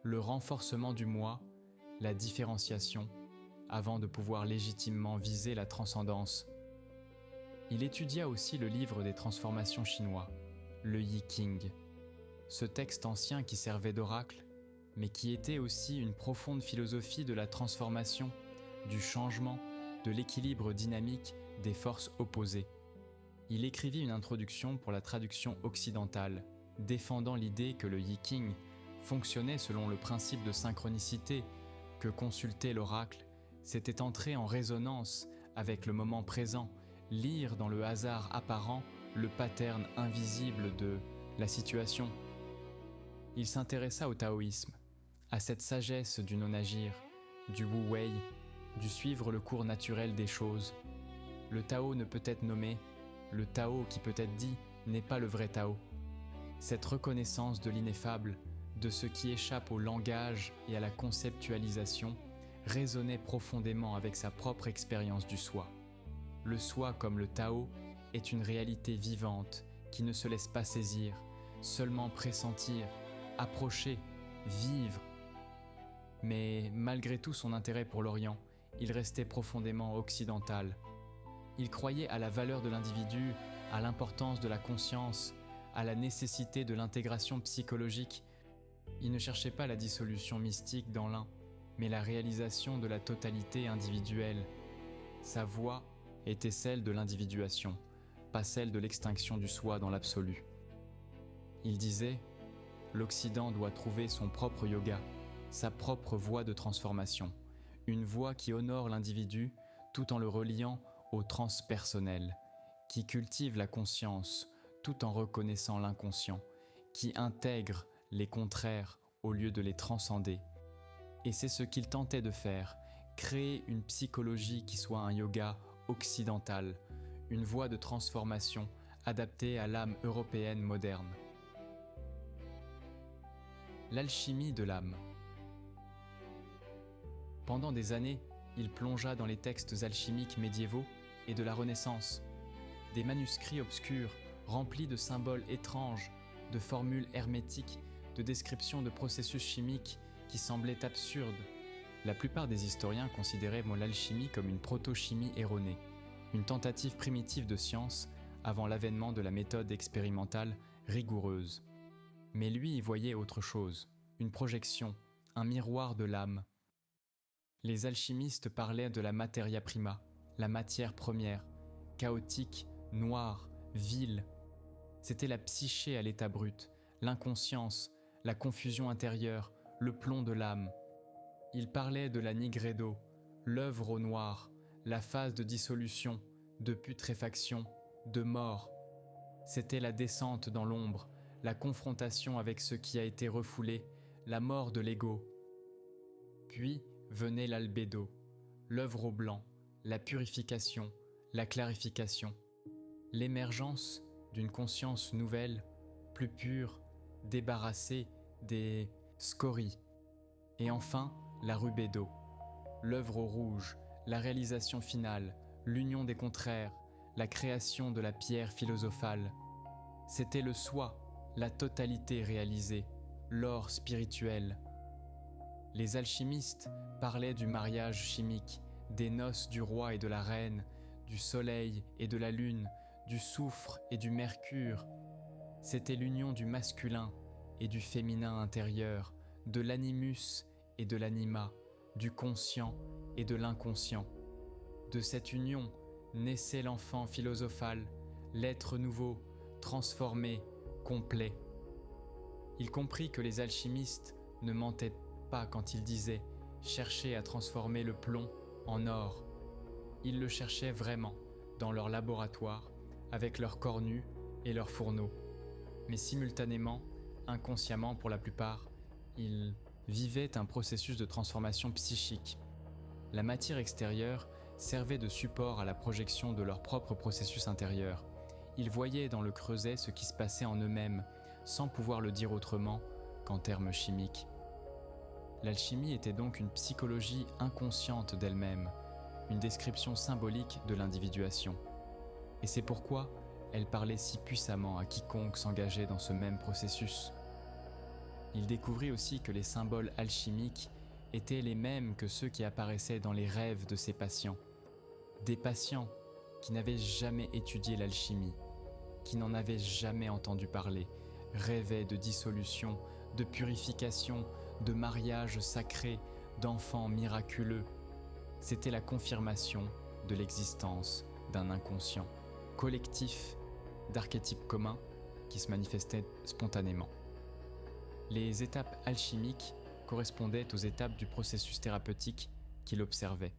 S1: le renforcement du moi, la différenciation, avant de pouvoir légitimement viser la transcendance. Il étudia aussi le livre des transformations chinois, le Yi King. Ce texte ancien qui servait d'oracle, mais qui était aussi une profonde philosophie de la transformation, du changement, de l'équilibre dynamique des forces opposées. Il écrivit une introduction pour la traduction occidentale, défendant l'idée que le Yi King fonctionnait selon le principe de synchronicité, que consulter l'oracle, c'était entrer en résonance avec le moment présent, lire dans le hasard apparent le pattern invisible de la situation. Il s'intéressa au taoïsme, à cette sagesse du non-agir, du wu-wei, du suivre le cours naturel des choses. Le Tao ne peut être nommé, le Tao qui peut être dit n'est pas le vrai Tao. Cette reconnaissance de l'ineffable, de ce qui échappe au langage et à la conceptualisation, résonnait profondément avec sa propre expérience du soi. Le soi comme le Tao est une réalité vivante qui ne se laisse pas saisir, seulement pressentir, approcher, vivre. Mais malgré tout son intérêt pour l'Orient, il restait profondément occidental. Il croyait à la valeur de l'individu, à l'importance de la conscience, à la nécessité de l'intégration psychologique. Il ne cherchait pas la dissolution mystique dans l'un, mais la réalisation de la totalité individuelle. Sa voie était celle de l'individuation, pas celle de l'extinction du soi dans l'absolu. Il disait « L'Occident doit trouver son propre yoga, sa propre voie de transformation, une voie qui honore l'individu tout en le reliant au transpersonnel, qui cultive la conscience tout en reconnaissant l'inconscient, qui intègre les contraires au lieu de les transcender. » Et c'est ce qu'il tentait de faire, créer une psychologie qui soit un yoga occidental, une voie de transformation adaptée à l'âme européenne moderne. L'alchimie de l'âme. Pendant des années, il plongea dans les textes alchimiques médiévaux et de la Renaissance, des manuscrits obscurs remplis de symboles étranges, de formules hermétiques, de descriptions de processus chimiques qui semblaient absurdes. La plupart des historiens considéraient l'alchimie comme une proto-chimie erronée, une tentative primitive de science avant l'avènement de la méthode expérimentale rigoureuse. Mais lui y voyait autre chose, une projection, un miroir de l'âme. Les alchimistes parlaient de la materia prima, la matière première, chaotique, noire, vile. C'était la psyché à l'état brut, l'inconscience, la confusion intérieure, le plomb de l'âme. Il parlait de la nigredo, l'œuvre au noir, la phase de dissolution, de putréfaction, de mort. C'était la descente dans l'ombre, la confrontation avec ce qui a été refoulé, la mort de l'ego. Puis venait l'albédo, l'œuvre au blanc, la purification, la clarification, l'émergence d'une conscience nouvelle, plus pure, débarrassée des scories. Et enfin, la rubédo, l'œuvre au rouge, la réalisation finale, l'union des contraires, la création de la pierre philosophale. C'était le soi, la totalité réalisée, l'or spirituel. Les alchimistes parlaient du mariage chimique, des noces du roi et de la reine, du soleil et de la lune, du soufre et du mercure. C'était l'union du masculin et du féminin intérieur, de l'animus et de l'anima, du conscient et de l'inconscient. De cette union naissait l'enfant philosophal, l'être nouveau, transformé, complet. Il comprit que les alchimistes ne mentaient pas quand ils disaient « chercher à transformer le plomb en or ». Ils le cherchaient vraiment, dans leur laboratoire, avec leurs corps nus et leurs fourneaux. Mais simultanément, inconsciemment pour la plupart, ils vivaient un processus de transformation psychique. La matière extérieure servait de support à la projection de leur propre processus intérieur. Ils voyaient dans le creuset ce qui se passait en eux-mêmes, sans pouvoir le dire autrement qu'en termes chimiques. L'alchimie était donc une psychologie inconsciente d'elle-même, une description symbolique de l'individuation. Et c'est pourquoi elle parlait si puissamment à quiconque s'engageait dans ce même processus. Il découvrit aussi que les symboles alchimiques étaient les mêmes que ceux qui apparaissaient dans les rêves de ses patients. Des patients qui n'avaient jamais étudié l'alchimie, qui n'en avaient jamais entendu parler, rêvaient de dissolution, de purification, de mariage sacré, d'enfants miraculeux. C'était la confirmation de l'existence d'un inconscient collectif d'archétypes communs qui se manifestaient spontanément. Les étapes alchimiques correspondaient aux étapes du processus thérapeutique qu'il observait.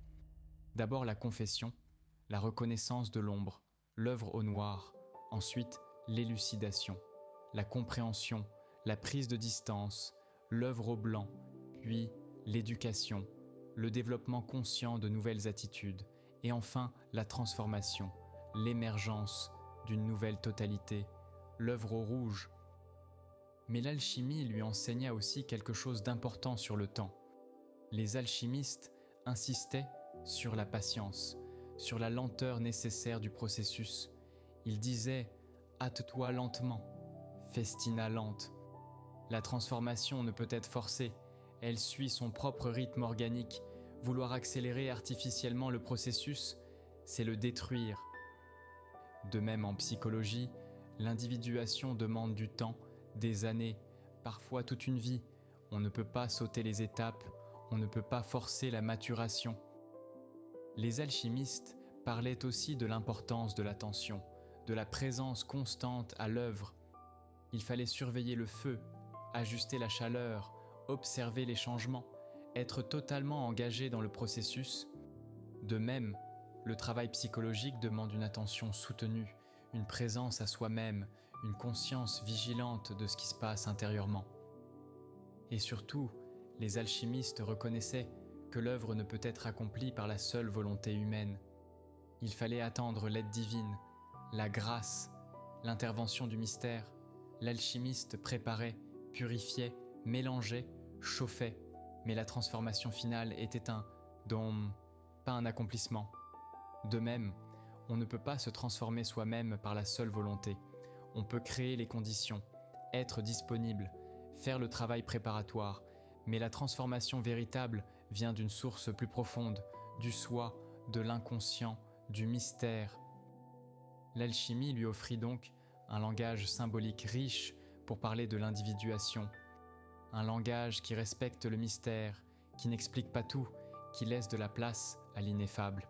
S1: D'abord la confession, la reconnaissance de l'ombre, l'œuvre au noir, ensuite l'élucidation, la compréhension, la prise de distance, l'œuvre au blanc, puis l'éducation, le développement conscient de nouvelles attitudes, et enfin la transformation, l'émergence d'une nouvelle totalité, l'œuvre au rouge. Mais l'alchimie lui enseigna aussi quelque chose d'important sur le temps. Les alchimistes insistaient sur la patience, sur la lenteur nécessaire du processus. Ils disaient « hâte-toi lentement, festina lente ». La transformation ne peut être forcée, elle suit son propre rythme organique. Vouloir accélérer artificiellement le processus, c'est le détruire. De même en psychologie, l'individuation demande du temps, des années, parfois toute une vie. On ne peut pas sauter les étapes, on ne peut pas forcer la maturation. Les alchimistes parlaient aussi de l'importance de l'attention, de la présence constante à l'œuvre. Il fallait surveiller le feu, ajuster la chaleur, observer les changements, être totalement engagé dans le processus. De même, le travail psychologique demande une attention soutenue, une présence à soi-même, une conscience vigilante de ce qui se passe intérieurement. Et surtout, les alchimistes reconnaissaient que l'œuvre ne peut être accomplie par la seule volonté humaine. Il fallait attendre l'aide divine, la grâce, l'intervention du mystère. L'alchimiste préparait, purifiait, mélangeait, chauffait, mais la transformation finale était un dôme, pas un accomplissement. De même, on ne peut pas se transformer soi-même par la seule volonté. On peut créer les conditions, être disponible, faire le travail préparatoire, mais la transformation véritable vient d'une source plus profonde, du soi, de l'inconscient, du mystère. L'alchimie lui offrit donc un langage symbolique riche pour parler de l'individuation, un langage qui respecte le mystère, qui n'explique pas tout, qui laisse de la place à l'ineffable.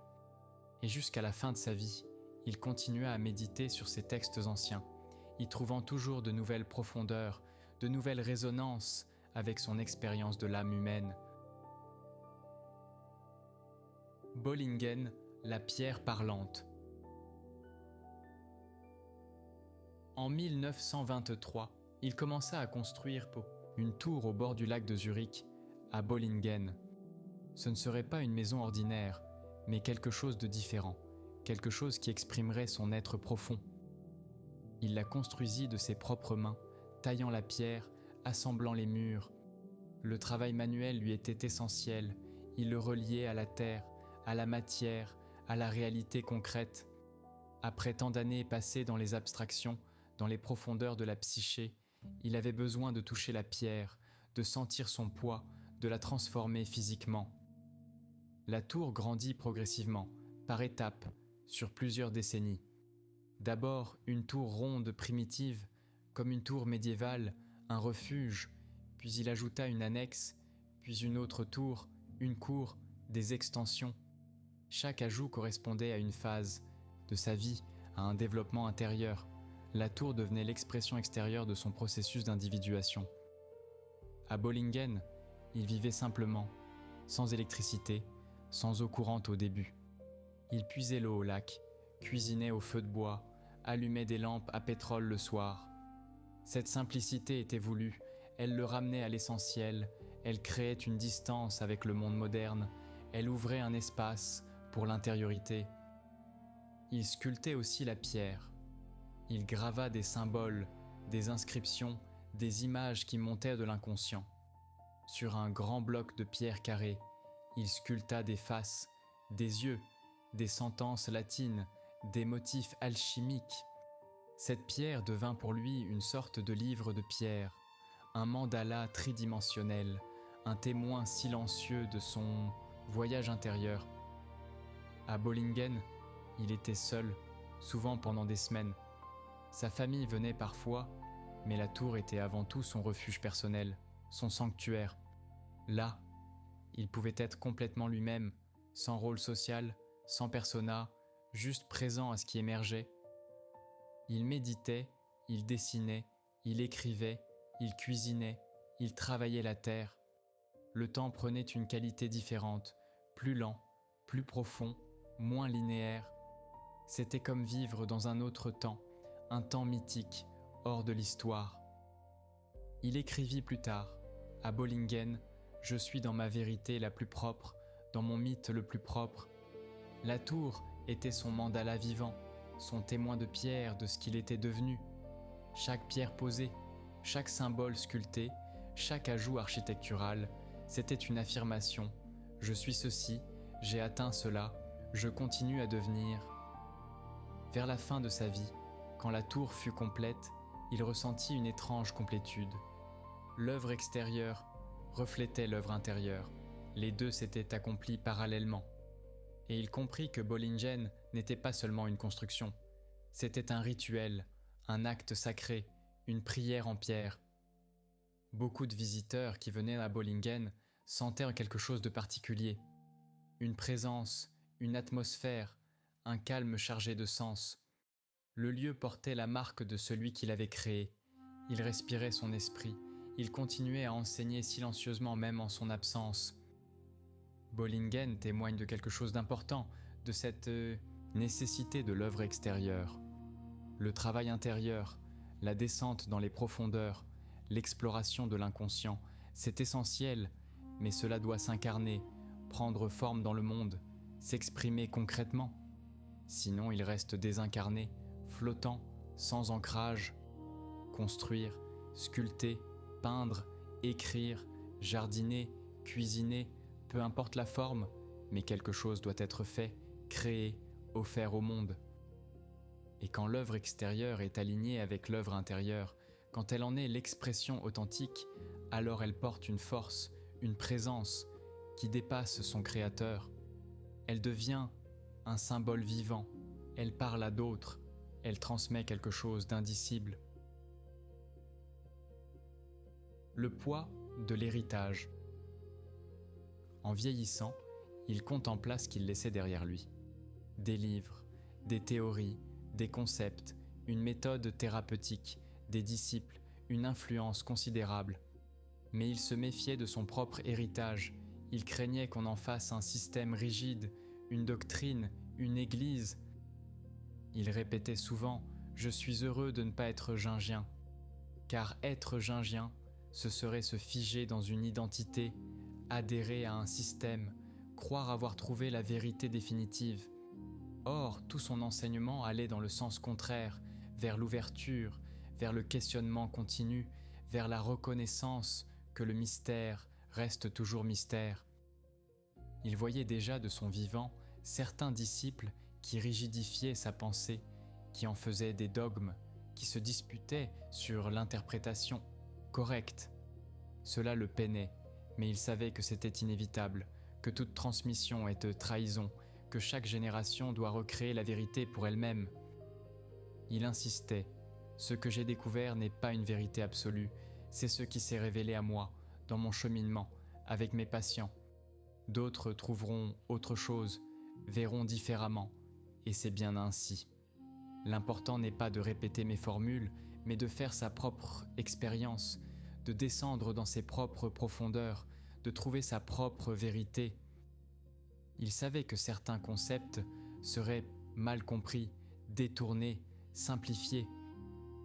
S1: Et jusqu'à la fin de sa vie, il continua à méditer sur ces textes anciens, y trouvant toujours de nouvelles profondeurs, de nouvelles résonances avec son expérience de l'âme humaine. Bollingen, la pierre parlante. En 1923, il commença à construire une tour au bord du lac de Zurich, à Bollingen. Ce ne serait pas une maison ordinaire, mais quelque chose de différent, quelque chose qui exprimerait son être profond. Il la construisit de ses propres mains, taillant la pierre, assemblant les murs. Le travail manuel lui était essentiel, il le reliait à la terre, à la matière, à la réalité concrète. Après tant d'années passées dans les abstractions, dans les profondeurs de la psyché, il avait besoin de toucher la pierre, de sentir son poids, de la transformer physiquement. La tour grandit progressivement, par étapes, sur plusieurs décennies. D'abord une tour ronde primitive, comme une tour médiévale, un refuge, puis il ajouta une annexe, puis une autre tour, une cour, des extensions. Chaque ajout correspondait à une phase de sa vie, à un développement intérieur. La tour devenait l'expression extérieure de son processus d'individuation. À Bollingen, il vivait simplement, sans électricité, sans eau courante au début. Il puisait l'eau au lac, cuisinait au feu de bois, allumait des lampes à pétrole le soir. Cette simplicité était voulue, elle le ramenait à l'essentiel, elle créait une distance avec le monde moderne, elle ouvrait un espace pour l'intériorité. Il sculptait aussi la pierre. Il grava des symboles, des inscriptions, des images qui montaient de l'inconscient. Sur un grand bloc de pierre carrée, il sculpta des faces, des yeux, des sentences latines, des motifs alchimiques. Cette pierre devint pour lui une sorte de livre de pierre, un mandala tridimensionnel, un témoin silencieux de son voyage intérieur. À Bollingen, il était seul, souvent pendant des semaines. Sa famille venait parfois, mais la tour était avant tout son refuge personnel, son sanctuaire. Là, il pouvait être complètement lui-même, sans rôle social, sans persona, juste présent à ce qui émergeait. Il méditait, il dessinait, il écrivait, il cuisinait, il travaillait la terre. Le temps prenait une qualité différente, plus lent, plus profond, moins linéaire. C'était comme vivre dans un autre temps, un temps mythique, hors de l'histoire. Il écrivit plus tard, à Bollingen, « Je suis dans ma vérité la plus propre, dans mon mythe le plus propre. » La tour était son mandala vivant, son témoin de pierre de ce qu'il était devenu. Chaque pierre posée, chaque symbole sculpté, chaque ajout architectural, c'était une affirmation. Je suis ceci, j'ai atteint cela, je continue à devenir. Vers la fin de sa vie, quand la tour fut complète, il ressentit une étrange complétude. L'œuvre extérieure reflétait l'œuvre intérieure. Les deux s'étaient accomplis parallèlement. Et il comprit que Bollingen n'était pas seulement une construction. C'était un rituel, un acte sacré, une prière en pierre. Beaucoup de visiteurs qui venaient à Bollingen sentaient quelque chose de particulier. Une présence, une atmosphère, un calme chargé de sens. Le lieu portait la marque de celui qui l'avait créé. Il respirait son esprit. Il continuait à enseigner silencieusement même en son absence. Bollingen témoigne de quelque chose d'important, de cette nécessité de l'œuvre extérieure. Le travail intérieur, la descente dans les profondeurs, l'exploration de l'inconscient, c'est essentiel, mais cela doit s'incarner, prendre forme dans le monde, s'exprimer concrètement. Sinon, il reste désincarné, flottant, sans ancrage. Construire, sculpter, peindre, écrire, jardiner, cuisiner, peu importe la forme, mais quelque chose doit être fait, créé, offert au monde. Et quand l'œuvre extérieure est alignée avec l'œuvre intérieure, quand elle en est l'expression authentique, alors elle porte une force, une présence qui dépasse son créateur. Elle devient un symbole vivant, elle parle à d'autres, elle transmet quelque chose d'indicible. Le poids de l'héritage. En vieillissant, il contempla ce qu'il laissait derrière lui. Des livres, des théories, des concepts, une méthode thérapeutique, des disciples, une influence considérable. Mais il se méfiait de son propre héritage. Il craignait qu'on en fasse un système rigide, une doctrine, une église. Il répétait souvent « Je suis heureux de ne pas être gingien », car être gingien, ce serait se figer dans une identité, adhérer à un système, croire avoir trouvé la vérité définitive. Or, tout son enseignement allait dans le sens contraire, vers l'ouverture, vers le questionnement continu, vers la reconnaissance que le mystère reste toujours mystère. Il voyait déjà de son vivant certains disciples qui rigidifiaient sa pensée, qui en faisaient des dogmes, qui se disputaient sur l'interprétation correcte. Cela le peinait, mais il savait que c'était inévitable, que toute transmission est de trahison, que chaque génération doit recréer la vérité pour elle-même. Il insistait, « Ce que j'ai découvert n'est pas une vérité absolue, c'est ce qui s'est révélé à moi, dans mon cheminement, avec mes patients. D'autres trouveront autre chose, verront différemment, et c'est bien ainsi. L'important n'est pas de répéter mes formules, mais de faire sa propre expérience, de descendre dans ses propres profondeurs, de trouver sa propre vérité. » Il savait que certains concepts seraient mal compris, détournés, simplifiés.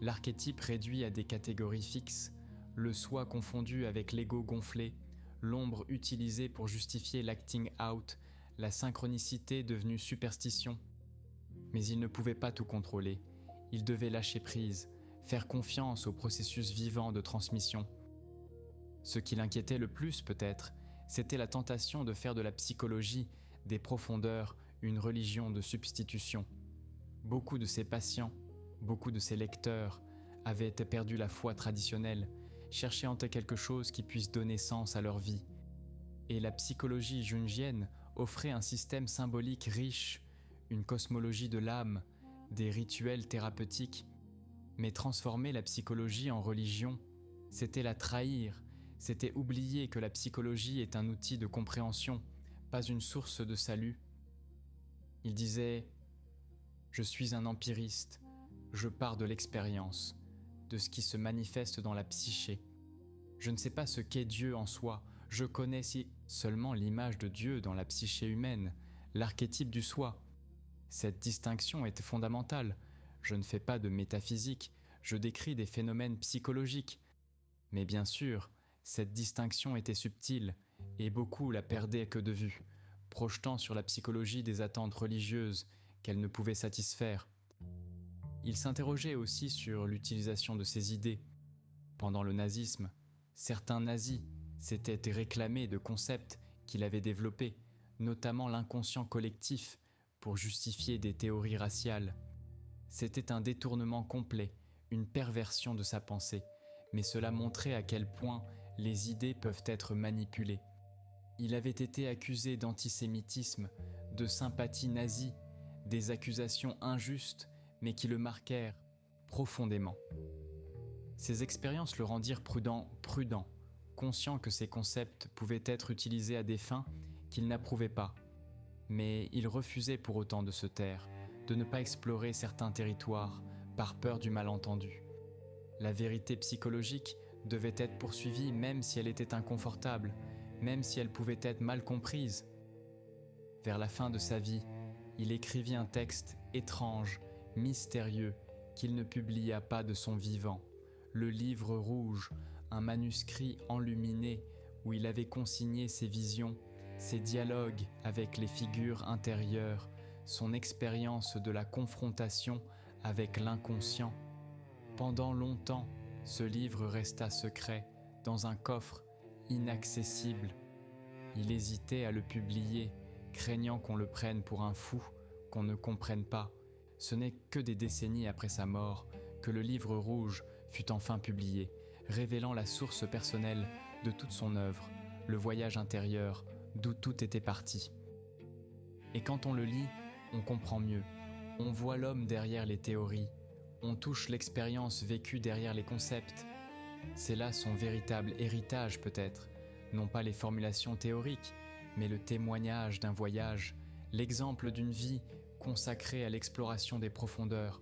S1: L'archétype réduit à des catégories fixes, le soi confondu avec l'ego gonflé, l'ombre utilisée pour justifier l'acting out, la synchronicité devenue superstition. Mais il ne pouvait pas tout contrôler. Il devait lâcher prise, faire confiance au processus vivant de transmission. Ce qui l'inquiétait le plus peut-être, c'était la tentation de faire de la psychologie, des profondeurs, une religion de substitution. Beaucoup de ses patients, beaucoup de ses lecteurs avaient perdu la foi traditionnelle, cherchaient en quelque chose qui puisse donner sens à leur vie. Et la psychologie jungienne offrait un système symbolique riche, une cosmologie de l'âme, des rituels thérapeutiques. Mais transformer la psychologie en religion, c'était la trahir, c'était oublier que la psychologie est un outil de compréhension, pas une source de salut. Il disait « Je suis un empiriste, je pars de l'expérience, de ce qui se manifeste dans la psyché. Je ne sais pas ce qu'est Dieu en soi, je connais seulement l'image de Dieu dans la psyché humaine, l'archétype du soi. Cette distinction était fondamentale. Je ne fais pas de métaphysique, je décris des phénomènes psychologiques. Mais bien sûr, cette distinction était subtile, et beaucoup la perdaient que de vue, projetant sur la psychologie des attentes religieuses qu'elle ne pouvait satisfaire. Il s'interrogeait aussi sur l'utilisation de ces idées. Pendant le nazisme, certains nazis s'étaient réclamés de concepts qu'il avait développés, notamment l'inconscient collectif, pour justifier des théories raciales. C'était un détournement complet, une perversion de sa pensée, mais cela montrait à quel point les idées peuvent être manipulées. Il avait été accusé d'antisémitisme, de sympathie nazie, des accusations injustes, mais qui le marquèrent profondément. Ces expériences le rendirent prudent, conscient que ces concepts pouvaient être utilisés à des fins qu'il n'approuvait pas. Mais il refusait pour autant de se taire, de ne pas explorer certains territoires par peur du malentendu. La vérité psychologique devait être poursuivie même si elle était inconfortable, même si elle pouvait être mal comprise. Vers la fin de sa vie, il écrivit un texte étrange, mystérieux, qu'il ne publia pas de son vivant, le livre rouge, un manuscrit enluminé où il avait consigné ses visions, ses dialogues avec les figures intérieures, son expérience de la confrontation avec l'inconscient. Pendant longtemps, ce livre resta secret, dans un coffre inaccessible. Il hésitait à le publier, craignant qu'on le prenne pour un fou, qu'on ne comprenne pas. Ce n'est que des décennies après sa mort que le livre rouge fut enfin publié, révélant la source personnelle de toute son œuvre, le voyage intérieur d'où tout était parti. Et quand on le lit, on comprend mieux. On voit l'homme derrière les théories. On touche l'expérience vécue derrière les concepts. C'est là son véritable héritage peut-être, non pas les formulations théoriques, mais le témoignage d'un voyage, l'exemple d'une vie consacrée à l'exploration des profondeurs,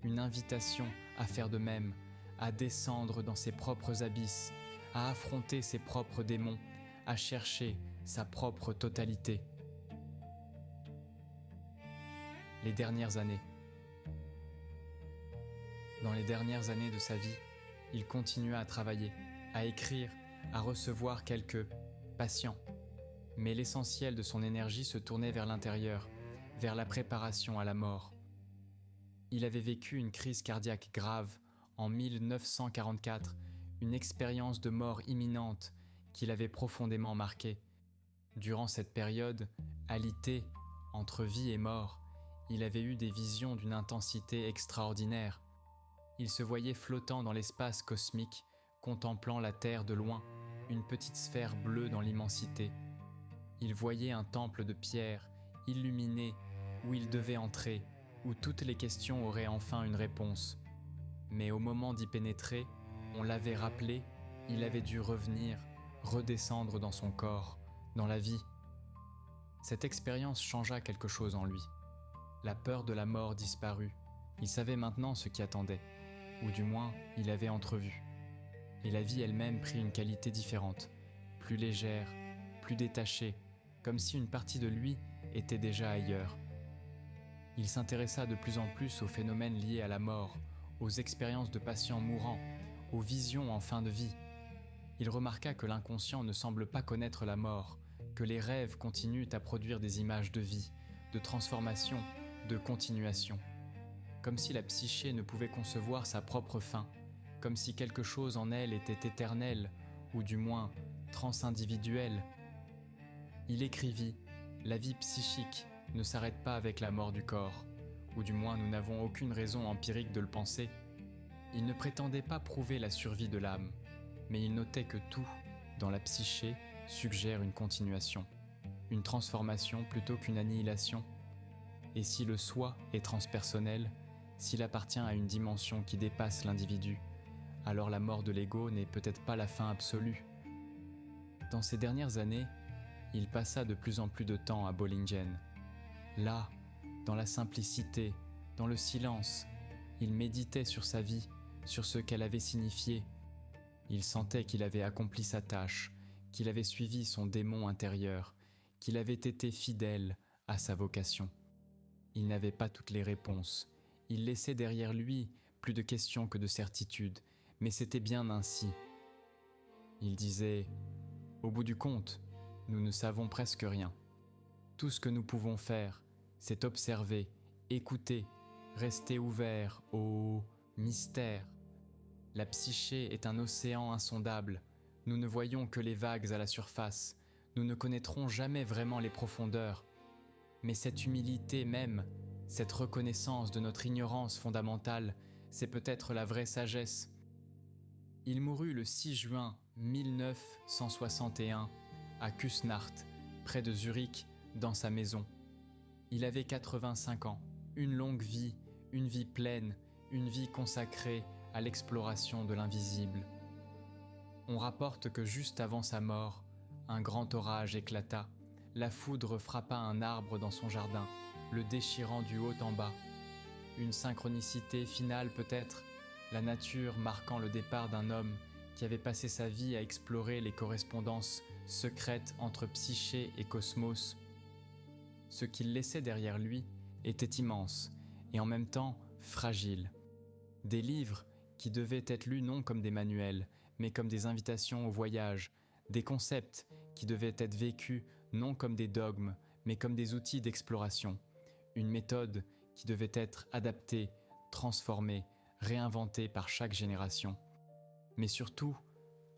S1: une invitation à faire de même, à descendre dans ses propres abysses, à affronter ses propres démons, à chercher sa propre totalité. Les dernières années. Dans les dernières années de sa vie, il continua à travailler, à écrire, à recevoir quelques patients. Mais l'essentiel de son énergie se tournait vers l'intérieur, vers la préparation à la mort. Il avait vécu une crise cardiaque grave en 1944, une expérience de mort imminente qui l'avait profondément marqué. Durant cette période, alité entre vie et mort, il avait eu des visions d'une intensité extraordinaire. Il se voyait flottant dans l'espace cosmique, contemplant la Terre de loin, une petite sphère bleue dans l'immensité. Il voyait un temple de pierre, illuminé, où il devait entrer, où toutes les questions auraient enfin une réponse. Mais au moment d'y pénétrer, on l'avait rappelé, il avait dû revenir, redescendre dans son corps, dans la vie. Cette expérience changea quelque chose en lui. La peur de la mort disparut. Il savait maintenant ce qui attendait, ou du moins, il avait entrevu. Et la vie elle-même prit une qualité différente, plus légère, plus détachée, comme si une partie de lui était déjà ailleurs. Il s'intéressa de plus en plus aux phénomènes liés à la mort, aux expériences de patients mourants, aux visions en fin de vie. Il remarqua que l'inconscient ne semble pas connaître la mort, que les rêves continuent à produire des images de vie, de transformation, de continuation. Comme si la psyché ne pouvait concevoir sa propre fin, comme si quelque chose en elle était éternel, ou du moins transindividuel. Il écrivit « La vie psychique ne s'arrête pas avec la mort du corps, ou du moins nous n'avons aucune raison empirique de le penser. » Il ne prétendait pas prouver la survie de l'âme, mais il notait que tout, dans la psyché, suggère une continuation, une transformation plutôt qu'une annihilation. Et si le soi est transpersonnel, s'il appartient à une dimension qui dépasse l'individu, alors la mort de l'ego n'est peut-être pas la fin absolue. Dans ces dernières années, il passa de plus en plus de temps à Bollingen. Là, dans la simplicité, dans le silence, il méditait sur sa vie, sur ce qu'elle avait signifié. Il sentait qu'il avait accompli sa tâche, qu'il avait suivi son démon intérieur, qu'il avait été fidèle à sa vocation. Il n'avait pas toutes les réponses. Il laissait derrière lui plus de questions que de certitudes, mais c'était bien ainsi. Il disait « Au bout du compte, nous ne savons presque rien. Tout ce que nous pouvons faire, c'est observer, écouter, rester ouvert au mystère. La psyché est un océan insondable. Nous ne voyons que les vagues à la surface. Nous ne connaîtrons jamais vraiment les profondeurs. Mais cette humilité même, cette reconnaissance de notre ignorance fondamentale, c'est peut-être la vraie sagesse. » Il mourut le 6 juin 1961 à Küsnacht, près de Zurich, dans sa maison. Il avait 85 ans, une longue vie, une vie pleine, une vie consacrée à l'exploration de l'invisible. On rapporte que juste avant sa mort, un grand orage éclata. La foudre frappa un arbre dans son jardin, le déchirant du haut en bas. Une synchronicité finale peut-être, la nature marquant le départ d'un homme qui avait passé sa vie à explorer les correspondances secrètes entre psyché et cosmos. Ce qu'il laissait derrière lui était immense et en même temps fragile. Des livres qui devaient être lus non comme des manuels, mais comme des invitations au voyage, des concepts qui devaient être vécus non comme des dogmes, mais comme des outils d'exploration, une méthode qui devait être adaptée, transformée, réinventée par chaque génération. Mais surtout,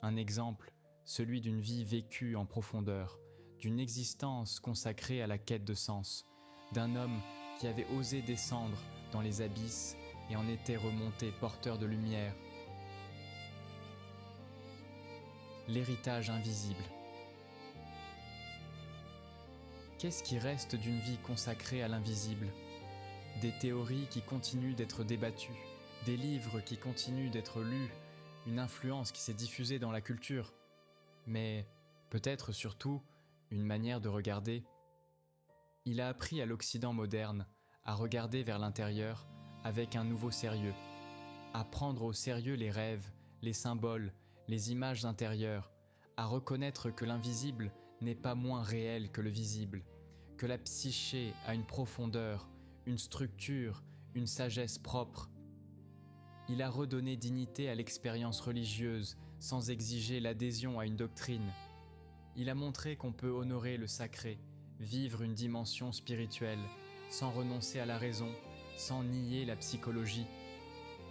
S1: un exemple, celui d'une vie vécue en profondeur, d'une existence consacrée à la quête de sens, d'un homme qui avait osé descendre dans les abysses et en était remonté porteur de lumière. L'héritage invisible. Qu'est-ce qui reste d'une vie consacrée à l'invisible ? Des théories qui continuent d'être débattues, des livres qui continuent d'être lus, une influence qui s'est diffusée dans la culture, mais peut-être surtout une manière de regarder. Il a appris à l'Occident moderne à regarder vers l'intérieur avec un nouveau sérieux, à prendre au sérieux les rêves, les symboles, les images intérieures, à reconnaître que l'invisible n'est pas moins réel que le visible, que la psyché a une profondeur, une structure, une sagesse propre. Il a redonné dignité à l'expérience religieuse sans exiger l'adhésion à une doctrine. Il a montré qu'on peut honorer le sacré, vivre une dimension spirituelle, sans renoncer à la raison, sans nier la psychologie,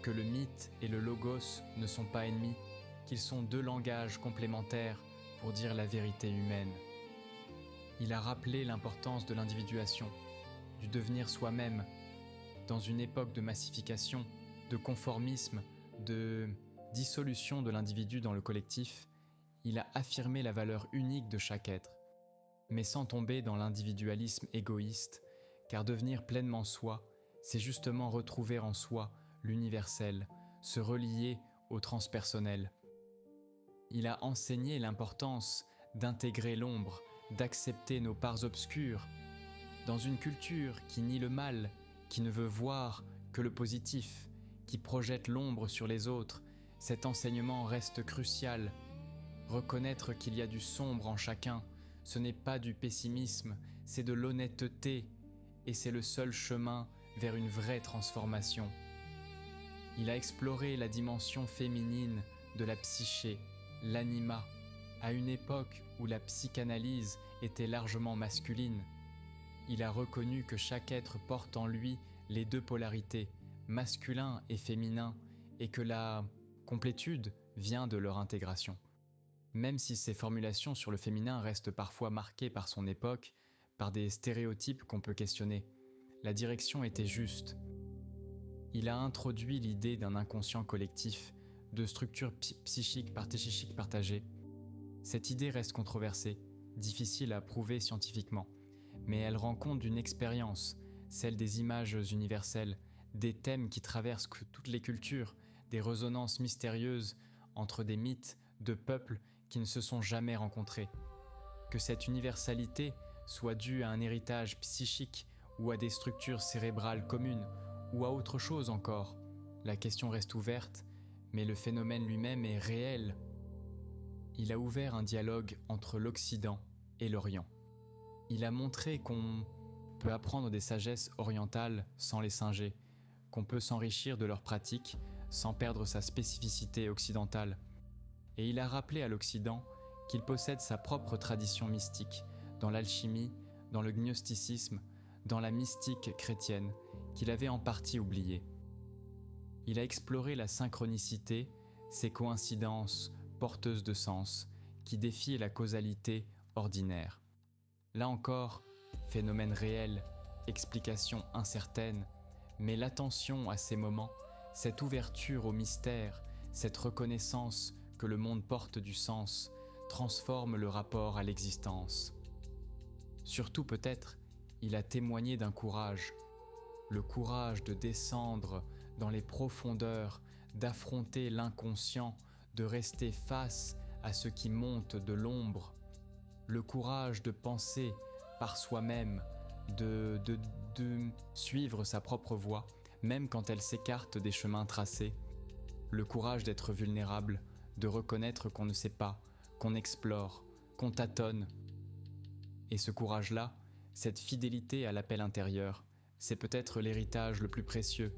S1: que le mythe et le logos ne sont pas ennemis, qu'ils sont deux langages complémentaires pour dire la vérité humaine. Il a rappelé l'importance de l'individuation, du devenir soi-même, dans une époque de massification, de conformisme, de dissolution de l'individu dans le collectif. Il a affirmé la valeur unique de chaque être, mais sans tomber dans l'individualisme égoïste, car devenir pleinement soi, c'est justement retrouver en soi l'universel, se relier au transpersonnel. Il a enseigné l'importance d'intégrer l'ombre, d'accepter nos parts obscures. Dans une culture qui nie le mal, qui ne veut voir que le positif, qui projette l'ombre sur les autres, cet enseignement reste crucial. Reconnaître qu'il y a du sombre en chacun, ce n'est pas du pessimisme, c'est de l'honnêteté, et c'est le seul chemin vers une vraie transformation. Il a exploré la dimension féminine de la psyché, l'anima, à une époque où la psychanalyse était largement masculine. Il a reconnu que chaque être porte en lui les deux polarités, masculin et féminin, et que la complétude vient de leur intégration. Même si ses formulations sur le féminin restent parfois marquées par son époque, par des stéréotypes qu'on peut questionner, la direction était juste. Il a introduit l'idée d'un inconscient collectif, de structures psychiques partagées. Cette idée reste controversée, difficile à prouver scientifiquement, mais elle rend compte d'une expérience, celle des images universelles, des thèmes qui traversent toutes les cultures, des résonances mystérieuses entre des mythes de peuples qui ne se sont jamais rencontrés. Que cette universalité soit due à un héritage psychique ou à des structures cérébrales communes, ou à autre chose encore, la question reste ouverte, mais le phénomène lui-même est réel. Il a ouvert un dialogue entre l'Occident et l'Orient. Il a montré qu'on peut apprendre des sagesses orientales sans les singer, qu'on peut s'enrichir de leurs pratiques sans perdre sa spécificité occidentale. Et il a rappelé à l'Occident qu'il possède sa propre tradition mystique, dans l'alchimie, dans le gnosticisme, dans la mystique chrétienne, qu'il avait en partie oubliée. Il a exploré la synchronicité, ces coïncidences porteuses de sens, qui défient la causalité ordinaire. Là encore, phénomène réel, explication incertaine, mais l'attention à ces moments, cette ouverture au mystère, cette reconnaissance que le monde porte du sens, transforme le rapport à l'existence. Surtout peut-être, il a témoigné d'un courage, le courage de descendre dans les profondeurs, d'affronter l'inconscient, de rester face à ce qui monte de l'ombre, le courage de penser par soi-même, de suivre sa propre voie, même quand elle s'écarte des chemins tracés, le courage d'être vulnérable, de reconnaître qu'on ne sait pas, qu'on explore, qu'on tâtonne. Et ce courage-là, cette fidélité à l'appel intérieur, c'est peut-être l'héritage le plus précieux,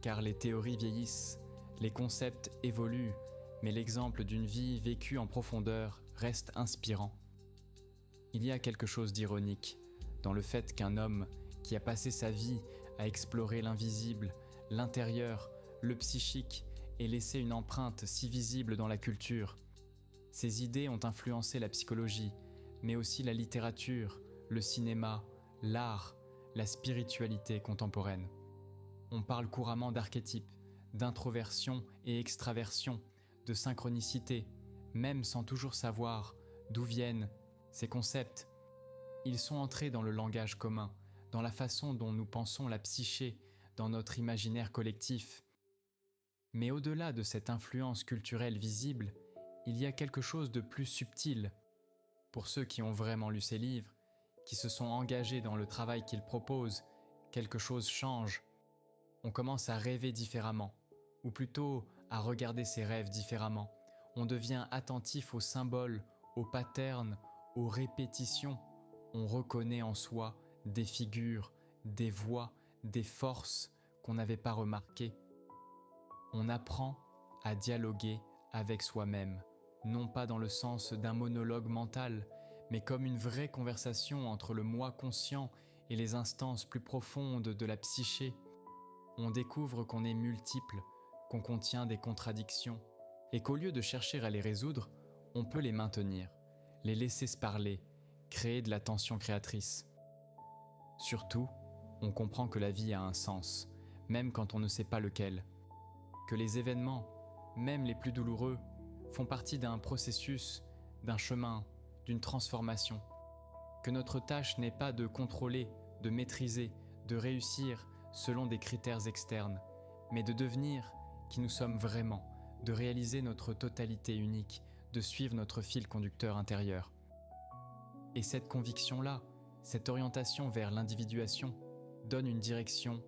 S1: car les théories vieillissent, les concepts évoluent, mais l'exemple d'une vie vécue en profondeur reste inspirant. Il y a quelque chose d'ironique dans le fait qu'un homme qui a passé sa vie à explorer l'invisible, l'intérieur, le psychique et laissé une empreinte si visible dans la culture. Ses idées ont influencé la psychologie, mais aussi la littérature, le cinéma, l'art, la spiritualité contemporaine. On parle couramment d'archétypes, d'introversion et extraversion, de synchronicité, même sans toujours savoir d'où viennent ces concepts. Ils sont entrés dans le langage commun, dans la façon dont nous pensons la psyché, dans notre imaginaire collectif. Mais au-delà de cette influence culturelle visible, il y a quelque chose de plus subtil. Pour ceux qui ont vraiment lu ces livres, qui se sont engagés dans le travail qu'ils proposent, quelque chose change. On commence à rêver différemment, ou plutôt à regarder ses rêves différemment. On devient attentif aux symboles, aux patterns, aux répétitions. On reconnaît en soi des figures, des voix, des forces qu'on n'avait pas remarquées. On apprend à dialoguer avec soi-même, non pas dans le sens d'un monologue mental, mais comme une vraie conversation entre le moi conscient et les instances plus profondes de la psyché. On découvre qu'on est multiple, qu'on contient des contradictions, et qu'au lieu de chercher à les résoudre, on peut les maintenir, les laisser se parler, créer de la tension créatrice. Surtout, on comprend que la vie a un sens, même quand on ne sait pas lequel, que les événements, même les plus douloureux, font partie d'un processus, d'un chemin, d'une transformation, que notre tâche n'est pas de contrôler, de maîtriser, de réussir selon des critères externes, mais de devenir qui nous sommes vraiment, de réaliser notre totalité unique, de suivre notre fil conducteur intérieur. Et cette conviction-là, cette orientation vers l'individuation, donne une direction,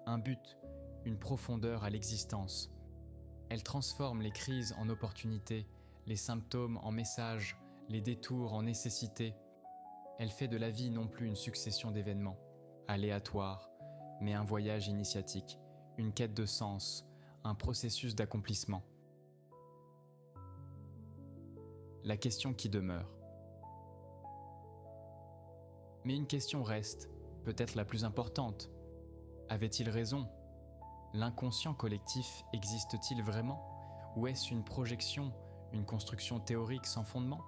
S1: un but, une profondeur à l'existence. Elle transforme les crises en opportunités, les symptômes en messages, les détours en nécessités. Elle fait de la vie non plus une succession d'événements, aléatoires, mais un voyage initiatique, une quête de sens, un processus d'accomplissement. La question qui demeure. Mais une question reste, peut-être la plus importante. Avait-il raison ? L'inconscient collectif existe-t-il vraiment ? Ou est-ce une projection, une construction théorique sans fondement ?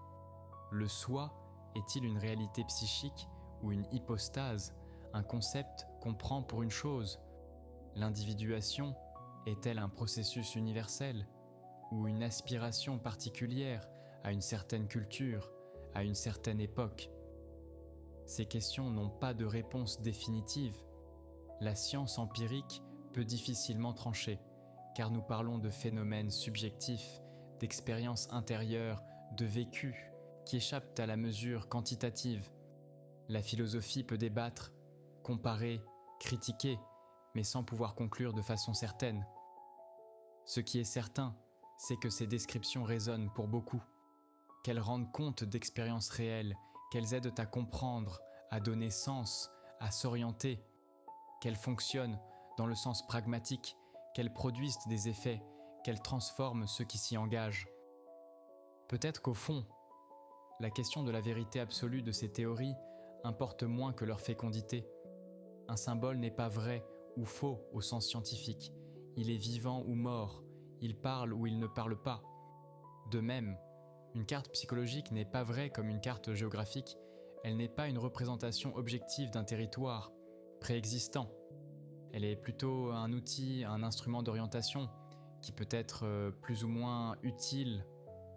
S1: Le soi est-il une réalité psychique ou une hypostase, un concept qu'on prend pour une chose ? L'individuation est-elle un processus universel ou une aspiration particulière à une certaine culture, à une certaine époque ? Ces questions n'ont pas de réponse définitive. La science empirique peut difficilement trancher, car nous parlons de phénomènes subjectifs, d'expériences intérieures, de vécus qui échappent à la mesure quantitative. La philosophie peut débattre, comparer, critiquer, mais sans pouvoir conclure de façon certaine. Ce qui est certain, c'est que ces descriptions résonnent pour beaucoup, qu'elles rendent compte d'expériences réelles, qu'elles aident à comprendre, à donner sens, à s'orienter, qu'elles fonctionnent dans le sens pragmatique, qu'elles produisent des effets, qu'elles transforment ceux qui s'y engagent. Peut-être qu'au fond, la question de la vérité absolue de ces théories importe moins que leur fécondité. Un symbole n'est pas vrai ou faux au sens scientifique, il est vivant ou mort, il parle ou il ne parle pas. De même, une carte psychologique n'est pas vraie comme une carte géographique, elle n'est pas une représentation objective d'un territoire préexistant. Elle est plutôt un outil, un instrument d'orientation qui peut être plus ou moins utile,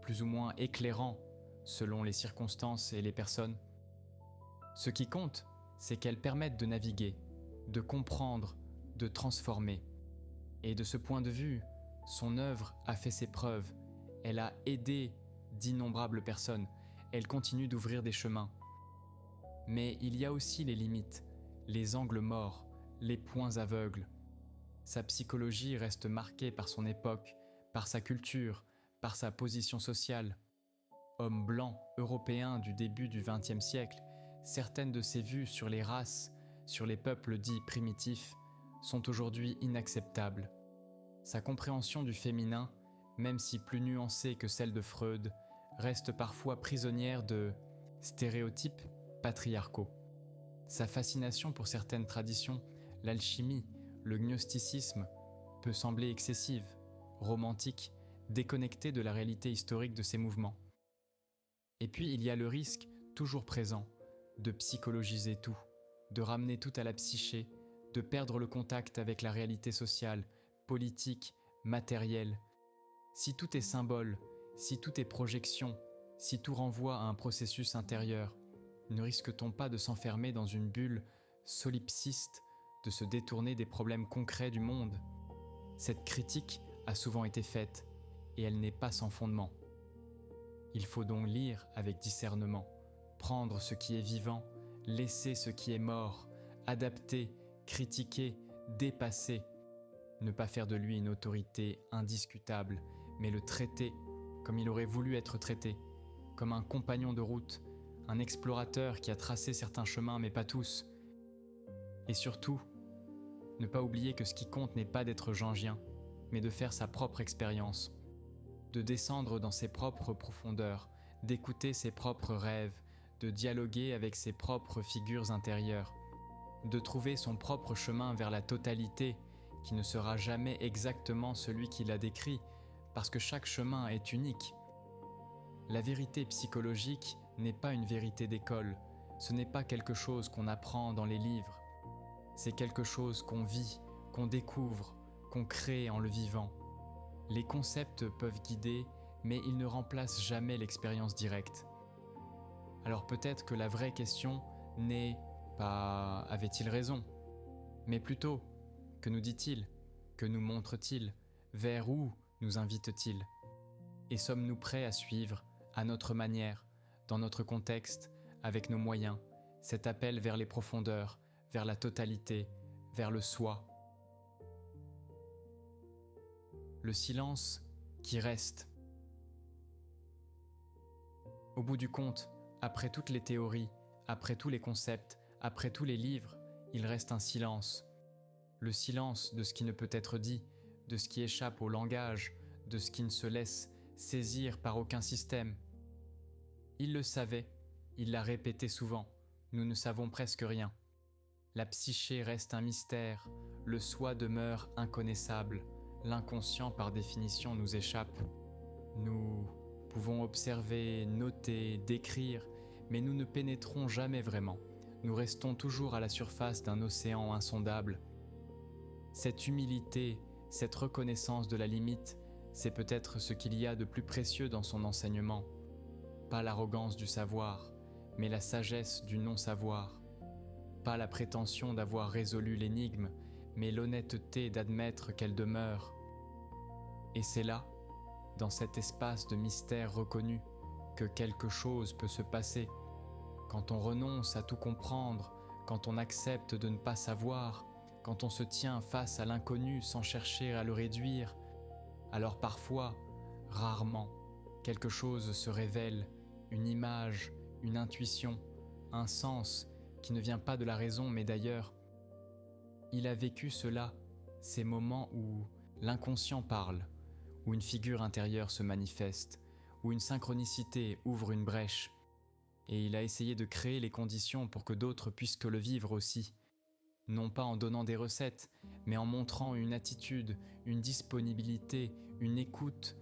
S1: plus ou moins éclairant selon les circonstances et les personnes. Ce qui compte, c'est qu'elles permettent de naviguer, de comprendre, de transformer. Et de ce point de vue, son œuvre a fait ses preuves. Elle a aidé d'innombrables personnes. Elle continue d'ouvrir des chemins. Mais il y a aussi les limites, les angles morts, les points aveugles. Sa psychologie reste marquée par son époque, par sa culture, par sa position sociale. Homme blanc, européen du début du XXe siècle, certaines de ses vues sur les races, sur les peuples dits primitifs, sont aujourd'hui inacceptables. Sa compréhension du féminin, même si plus nuancée que celle de Freud, reste parfois prisonnière de stéréotypes patriarcaux. Sa fascination pour certaines traditions, l'alchimie, le gnosticisme, peut sembler excessive, romantique, déconnectée de la réalité historique de ces mouvements. Et puis il y a le risque, toujours présent, de psychologiser tout, de ramener tout à la psyché, de perdre le contact avec la réalité sociale, politique, matérielle. Si tout est symbole, si tout est projection, si tout renvoie à un processus intérieur, ne risque-t-on pas de s'enfermer dans une bulle solipsiste, de se détourner des problèmes concrets du monde ? Cette critique a souvent été faite, et elle n'est pas sans fondement. Il faut donc lire avec discernement, prendre ce qui est vivant, laisser ce qui est mort, adapter, critiquer, dépasser, ne pas faire de lui une autorité indiscutable, mais le traiter comme il aurait voulu être traité, comme un compagnon de route, un explorateur qui a tracé certains chemins mais pas tous. Et surtout, ne pas oublier que ce qui compte n'est pas d'être gengien, mais de faire sa propre expérience, de descendre dans ses propres profondeurs, d'écouter ses propres rêves, de dialoguer avec ses propres figures intérieures, de trouver son propre chemin vers la totalité qui ne sera jamais exactement celui qu'il a décrit, parce que chaque chemin est unique. La vérité psychologique n'est pas une vérité d'école, ce n'est pas quelque chose qu'on apprend dans les livres, c'est quelque chose qu'on vit, qu'on découvre, qu'on crée en le vivant. Les concepts peuvent guider, mais ils ne remplacent jamais l'expérience directe. Alors peut-être que la vraie question n'est pas « avait-il raison ?», mais plutôt « que nous dit-il ? Que nous montre-t-il ? Vers où nous invite-t-il ? Et sommes-nous prêts à suivre, à notre manière, dans notre contexte, avec nos moyens, cet appel vers les profondeurs, vers la totalité, vers le soi ? Le silence qui reste. Au bout du compte, après toutes les théories, après tous les concepts, après tous les livres, il reste un silence. Le silence de ce qui ne peut être dit, de ce qui échappe au langage, de ce qui ne se laisse saisir par aucun système. Il le savait, il l'a répété souvent, nous ne savons presque rien. La psyché reste un mystère, le soi demeure inconnaissable, l'inconscient par définition nous échappe. Nous pouvons observer, noter, décrire, mais nous ne pénétrons jamais vraiment. Nous restons toujours à la surface d'un océan insondable. Cette humilité, cette reconnaissance de la limite, c'est peut-être ce qu'il y a de plus précieux dans son enseignement. Pas l'arrogance du savoir, mais la sagesse du non-savoir. Pas la prétention d'avoir résolu l'énigme, mais l'honnêteté d'admettre qu'elle demeure. Et c'est là, dans cet espace de mystère reconnu, que quelque chose peut se passer. Quand on renonce à tout comprendre, quand on accepte de ne pas savoir, quand on se tient face à l'inconnu sans chercher à le réduire, alors parfois, rarement, quelque chose se révèle, une image, une intuition, un sens qui ne vient pas de la raison mais d'ailleurs. Il a vécu cela, ces moments où l'inconscient parle, où une figure intérieure se manifeste, où une synchronicité ouvre une brèche, et il a essayé de créer les conditions pour que d'autres puissent le vivre aussi, non pas en donnant des recettes, mais en montrant une attitude, une disponibilité, une écoute,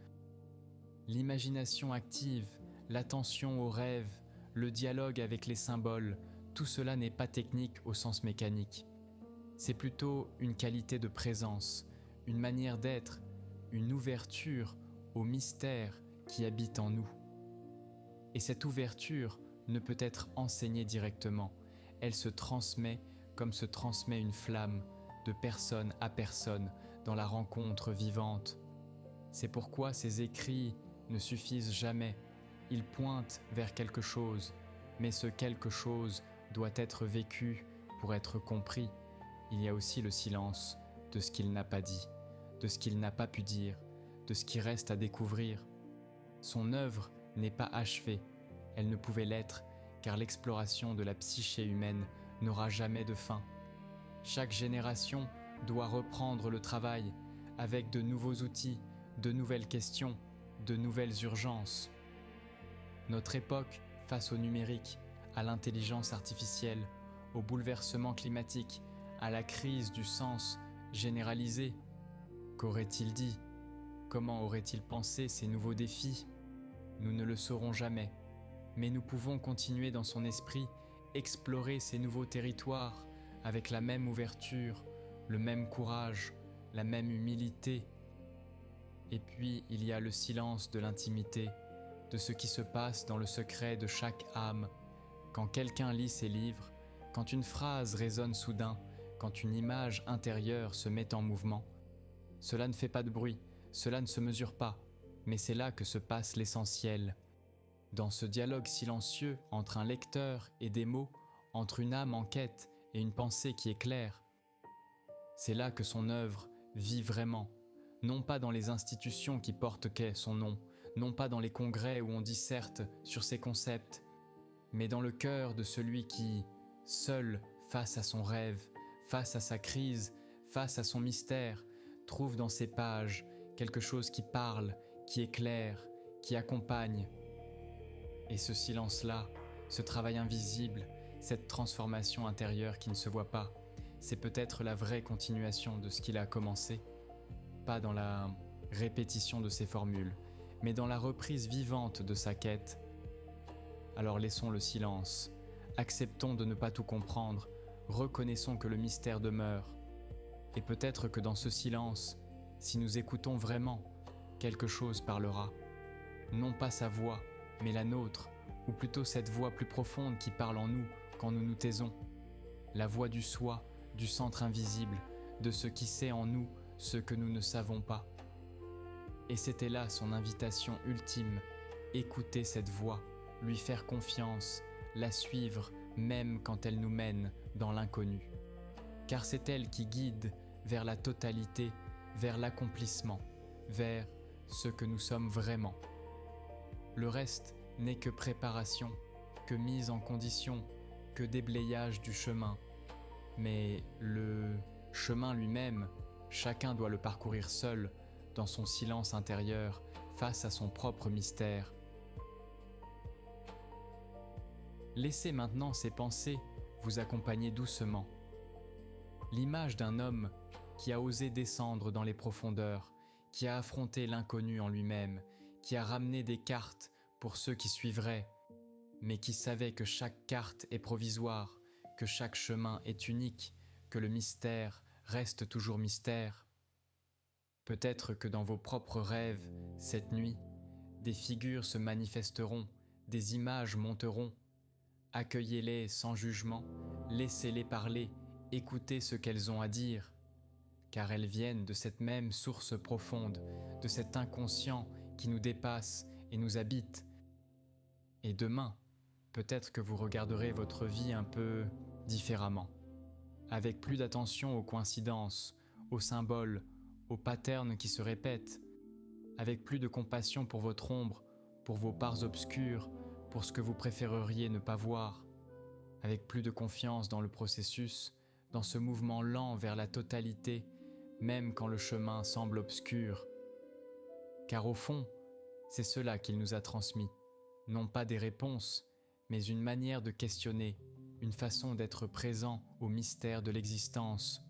S1: l'imagination active, l'attention aux rêves, le dialogue avec les symboles. Tout cela n'est pas technique au sens mécanique. C'est plutôt une qualité de présence, une manière d'être, une ouverture au mystère qui habite en nous. Et cette ouverture ne peut être enseignée directement, elle se transmet comme se transmet une flamme de personne à personne dans la rencontre vivante. C'est pourquoi ces écrits ne suffisent jamais, ils pointent vers quelque chose, mais ce quelque chose doit être vécu pour être compris. Il y a aussi le silence de ce qu'il n'a pas dit, de ce qu'il n'a pas pu dire, de ce qui reste à découvrir. Son œuvre n'est pas achevée, elle ne pouvait l'être, car l'exploration de la psyché humaine n'aura jamais de fin. Chaque génération doit reprendre le travail avec de nouveaux outils, de nouvelles questions, de nouvelles urgences. Notre époque, face au numérique, à l'intelligence artificielle, au bouleversement climatique, à la crise du sens généralisée, qu'aurait-il dit? Comment aurait-il pensé ces nouveaux défis? Nous ne le saurons jamais, mais nous pouvons continuer dans son esprit, explorer ces nouveaux territoires avec la même ouverture, le même courage, la même humilité. Et puis il y a le silence de l'intimité, de ce qui se passe dans le secret de chaque âme. Quand quelqu'un lit ses livres, quand une phrase résonne soudain, quand une image intérieure se met en mouvement, cela ne fait pas de bruit, cela ne se mesure pas, mais c'est là que se passe l'essentiel. Dans ce dialogue silencieux entre un lecteur et des mots, entre une âme en quête et une pensée qui éclaire, c'est là que son œuvre vit vraiment, non pas dans les institutions qui portent son nom, non pas dans les congrès où on disserte sur ses concepts, mais dans le cœur de celui qui, seul face à son rêve, face à sa crise, face à son mystère, trouve dans ses pages quelque chose qui parle, qui éclaire, qui accompagne. Et ce silence-là, ce travail invisible, cette transformation intérieure qui ne se voit pas, c'est peut-être la vraie continuation de ce qu'il a commencé, pas dans la répétition de ses formules, mais dans la reprise vivante de sa quête. Alors laissons le silence, acceptons de ne pas tout comprendre, reconnaissons que le mystère demeure. Et peut-être que dans ce silence, si nous écoutons vraiment, quelque chose parlera. Non pas sa voix, mais la nôtre, ou plutôt cette voix plus profonde qui parle en nous quand nous nous taisons. La voix du soi, du centre invisible, de ce qui sait en nous ce que nous ne savons pas. Et c'était là son invitation ultime, écouter cette voix, lui faire confiance, la suivre même quand elle nous mène dans l'inconnu. Car c'est elle qui guide vers la totalité, vers l'accomplissement, vers ce que nous sommes vraiment. Le reste n'est que préparation, que mise en condition, que déblayage du chemin. Mais le chemin lui-même, chacun doit le parcourir seul, dans son silence intérieur, face à son propre mystère. Laissez maintenant ces pensées vous accompagner doucement. L'image d'un homme qui a osé descendre dans les profondeurs, qui a affronté l'inconnu en lui-même, qui a ramené des cartes pour ceux qui suivraient, mais qui savait que chaque carte est provisoire, que chaque chemin est unique, que le mystère reste toujours mystère. Peut-être que dans vos propres rêves, cette nuit, des figures se manifesteront, des images monteront. Accueillez-les sans jugement, laissez-les parler, écoutez ce qu'elles ont à dire, car elles viennent de cette même source profonde, de cet inconscient qui nous dépasse et nous habite. Et demain, peut-être que vous regarderez votre vie un peu différemment, avec plus d'attention aux coïncidences, aux symboles, aux patterns qui se répètent, avec plus de compassion pour votre ombre, pour vos parts obscures, pour ce que vous préféreriez ne pas voir, avec plus de confiance dans le processus, dans ce mouvement lent vers la totalité, même quand le chemin semble obscur. Car au fond, c'est cela qu'il nous a transmis, non pas des réponses, mais une manière de questionner, une façon d'être présent au mystère de l'existence,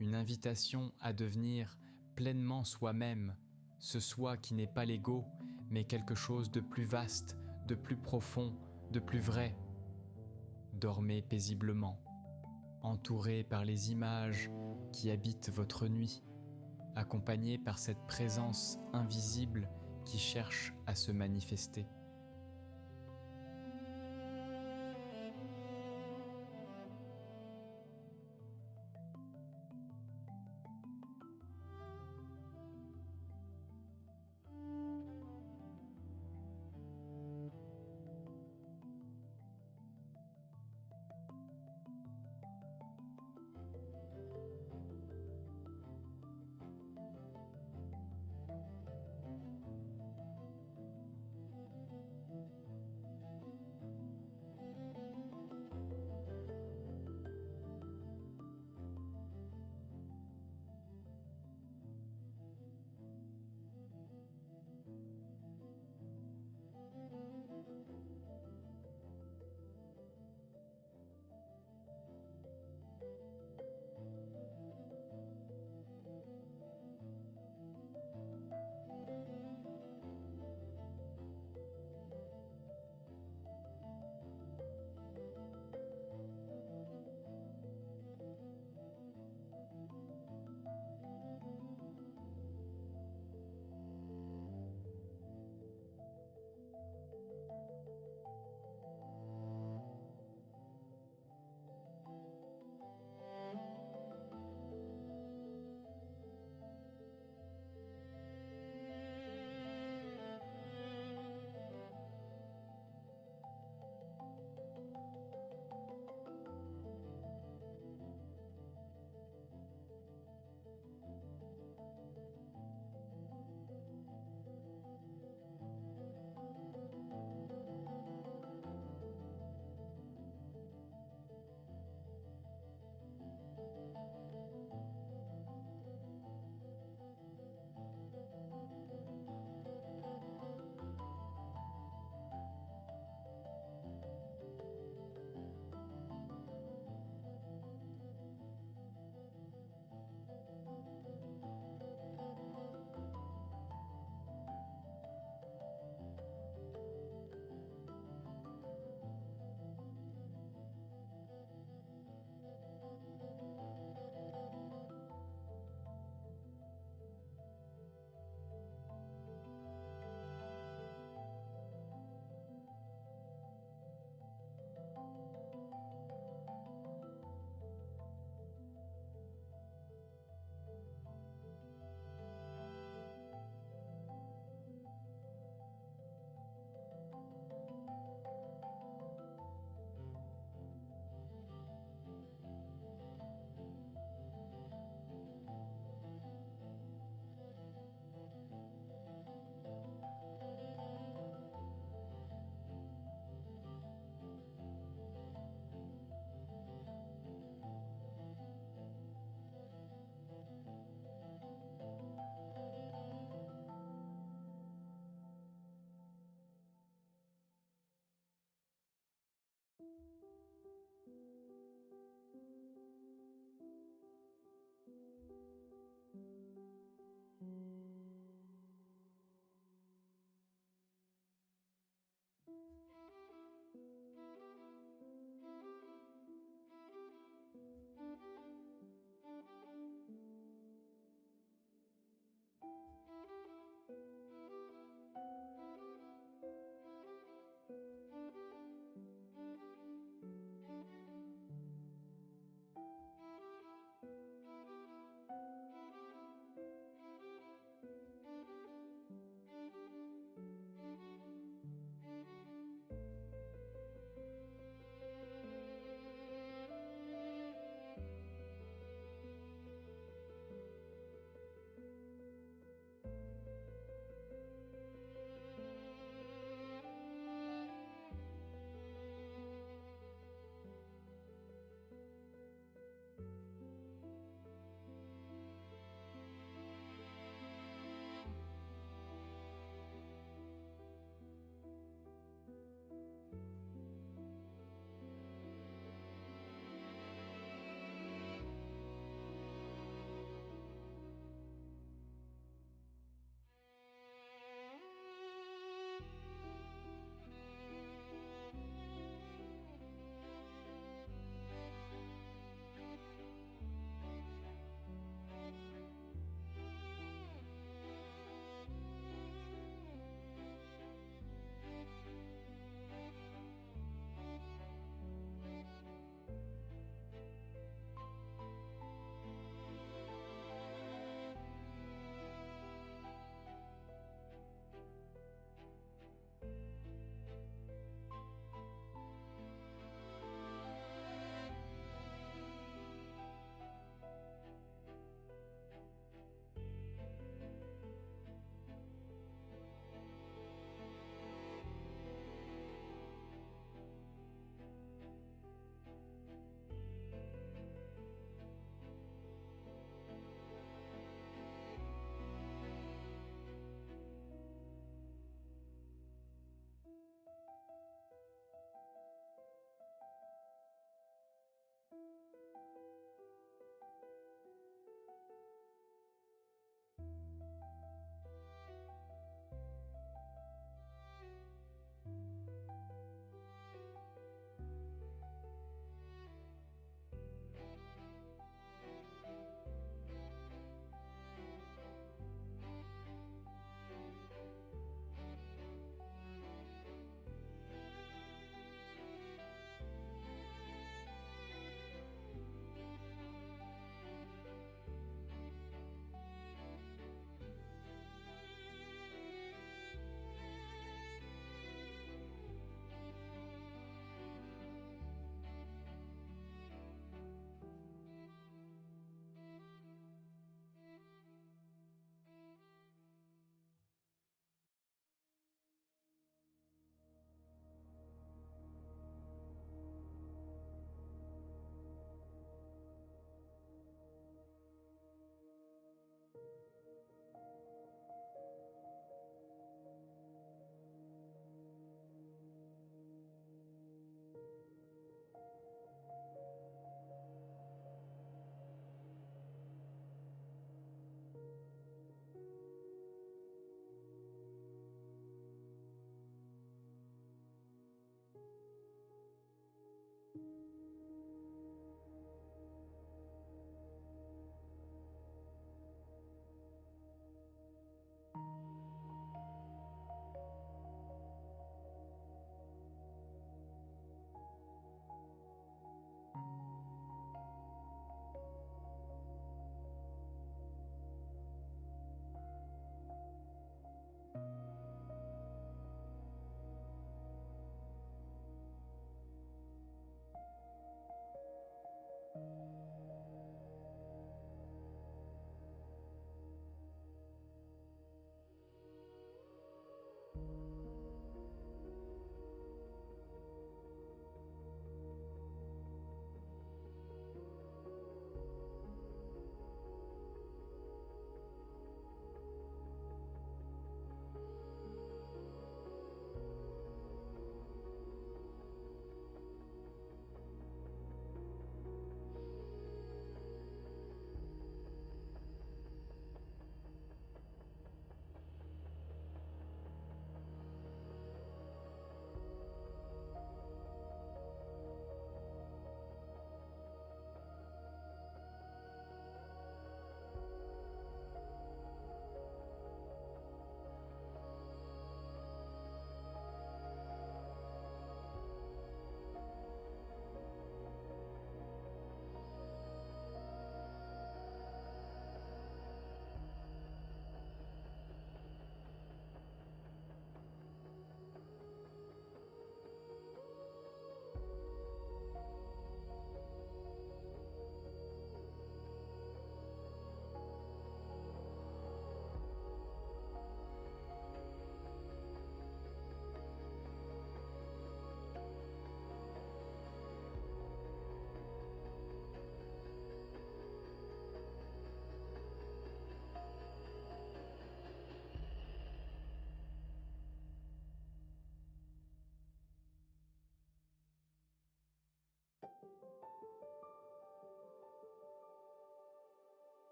S1: une invitation à devenir pleinement soi-même, ce soi qui n'est pas l'ego, mais quelque chose de plus vaste, de plus profond, de plus vrai. Dormez paisiblement, entouré par les images qui habitent votre nuit, accompagné par cette présence invisible qui cherche à se manifester.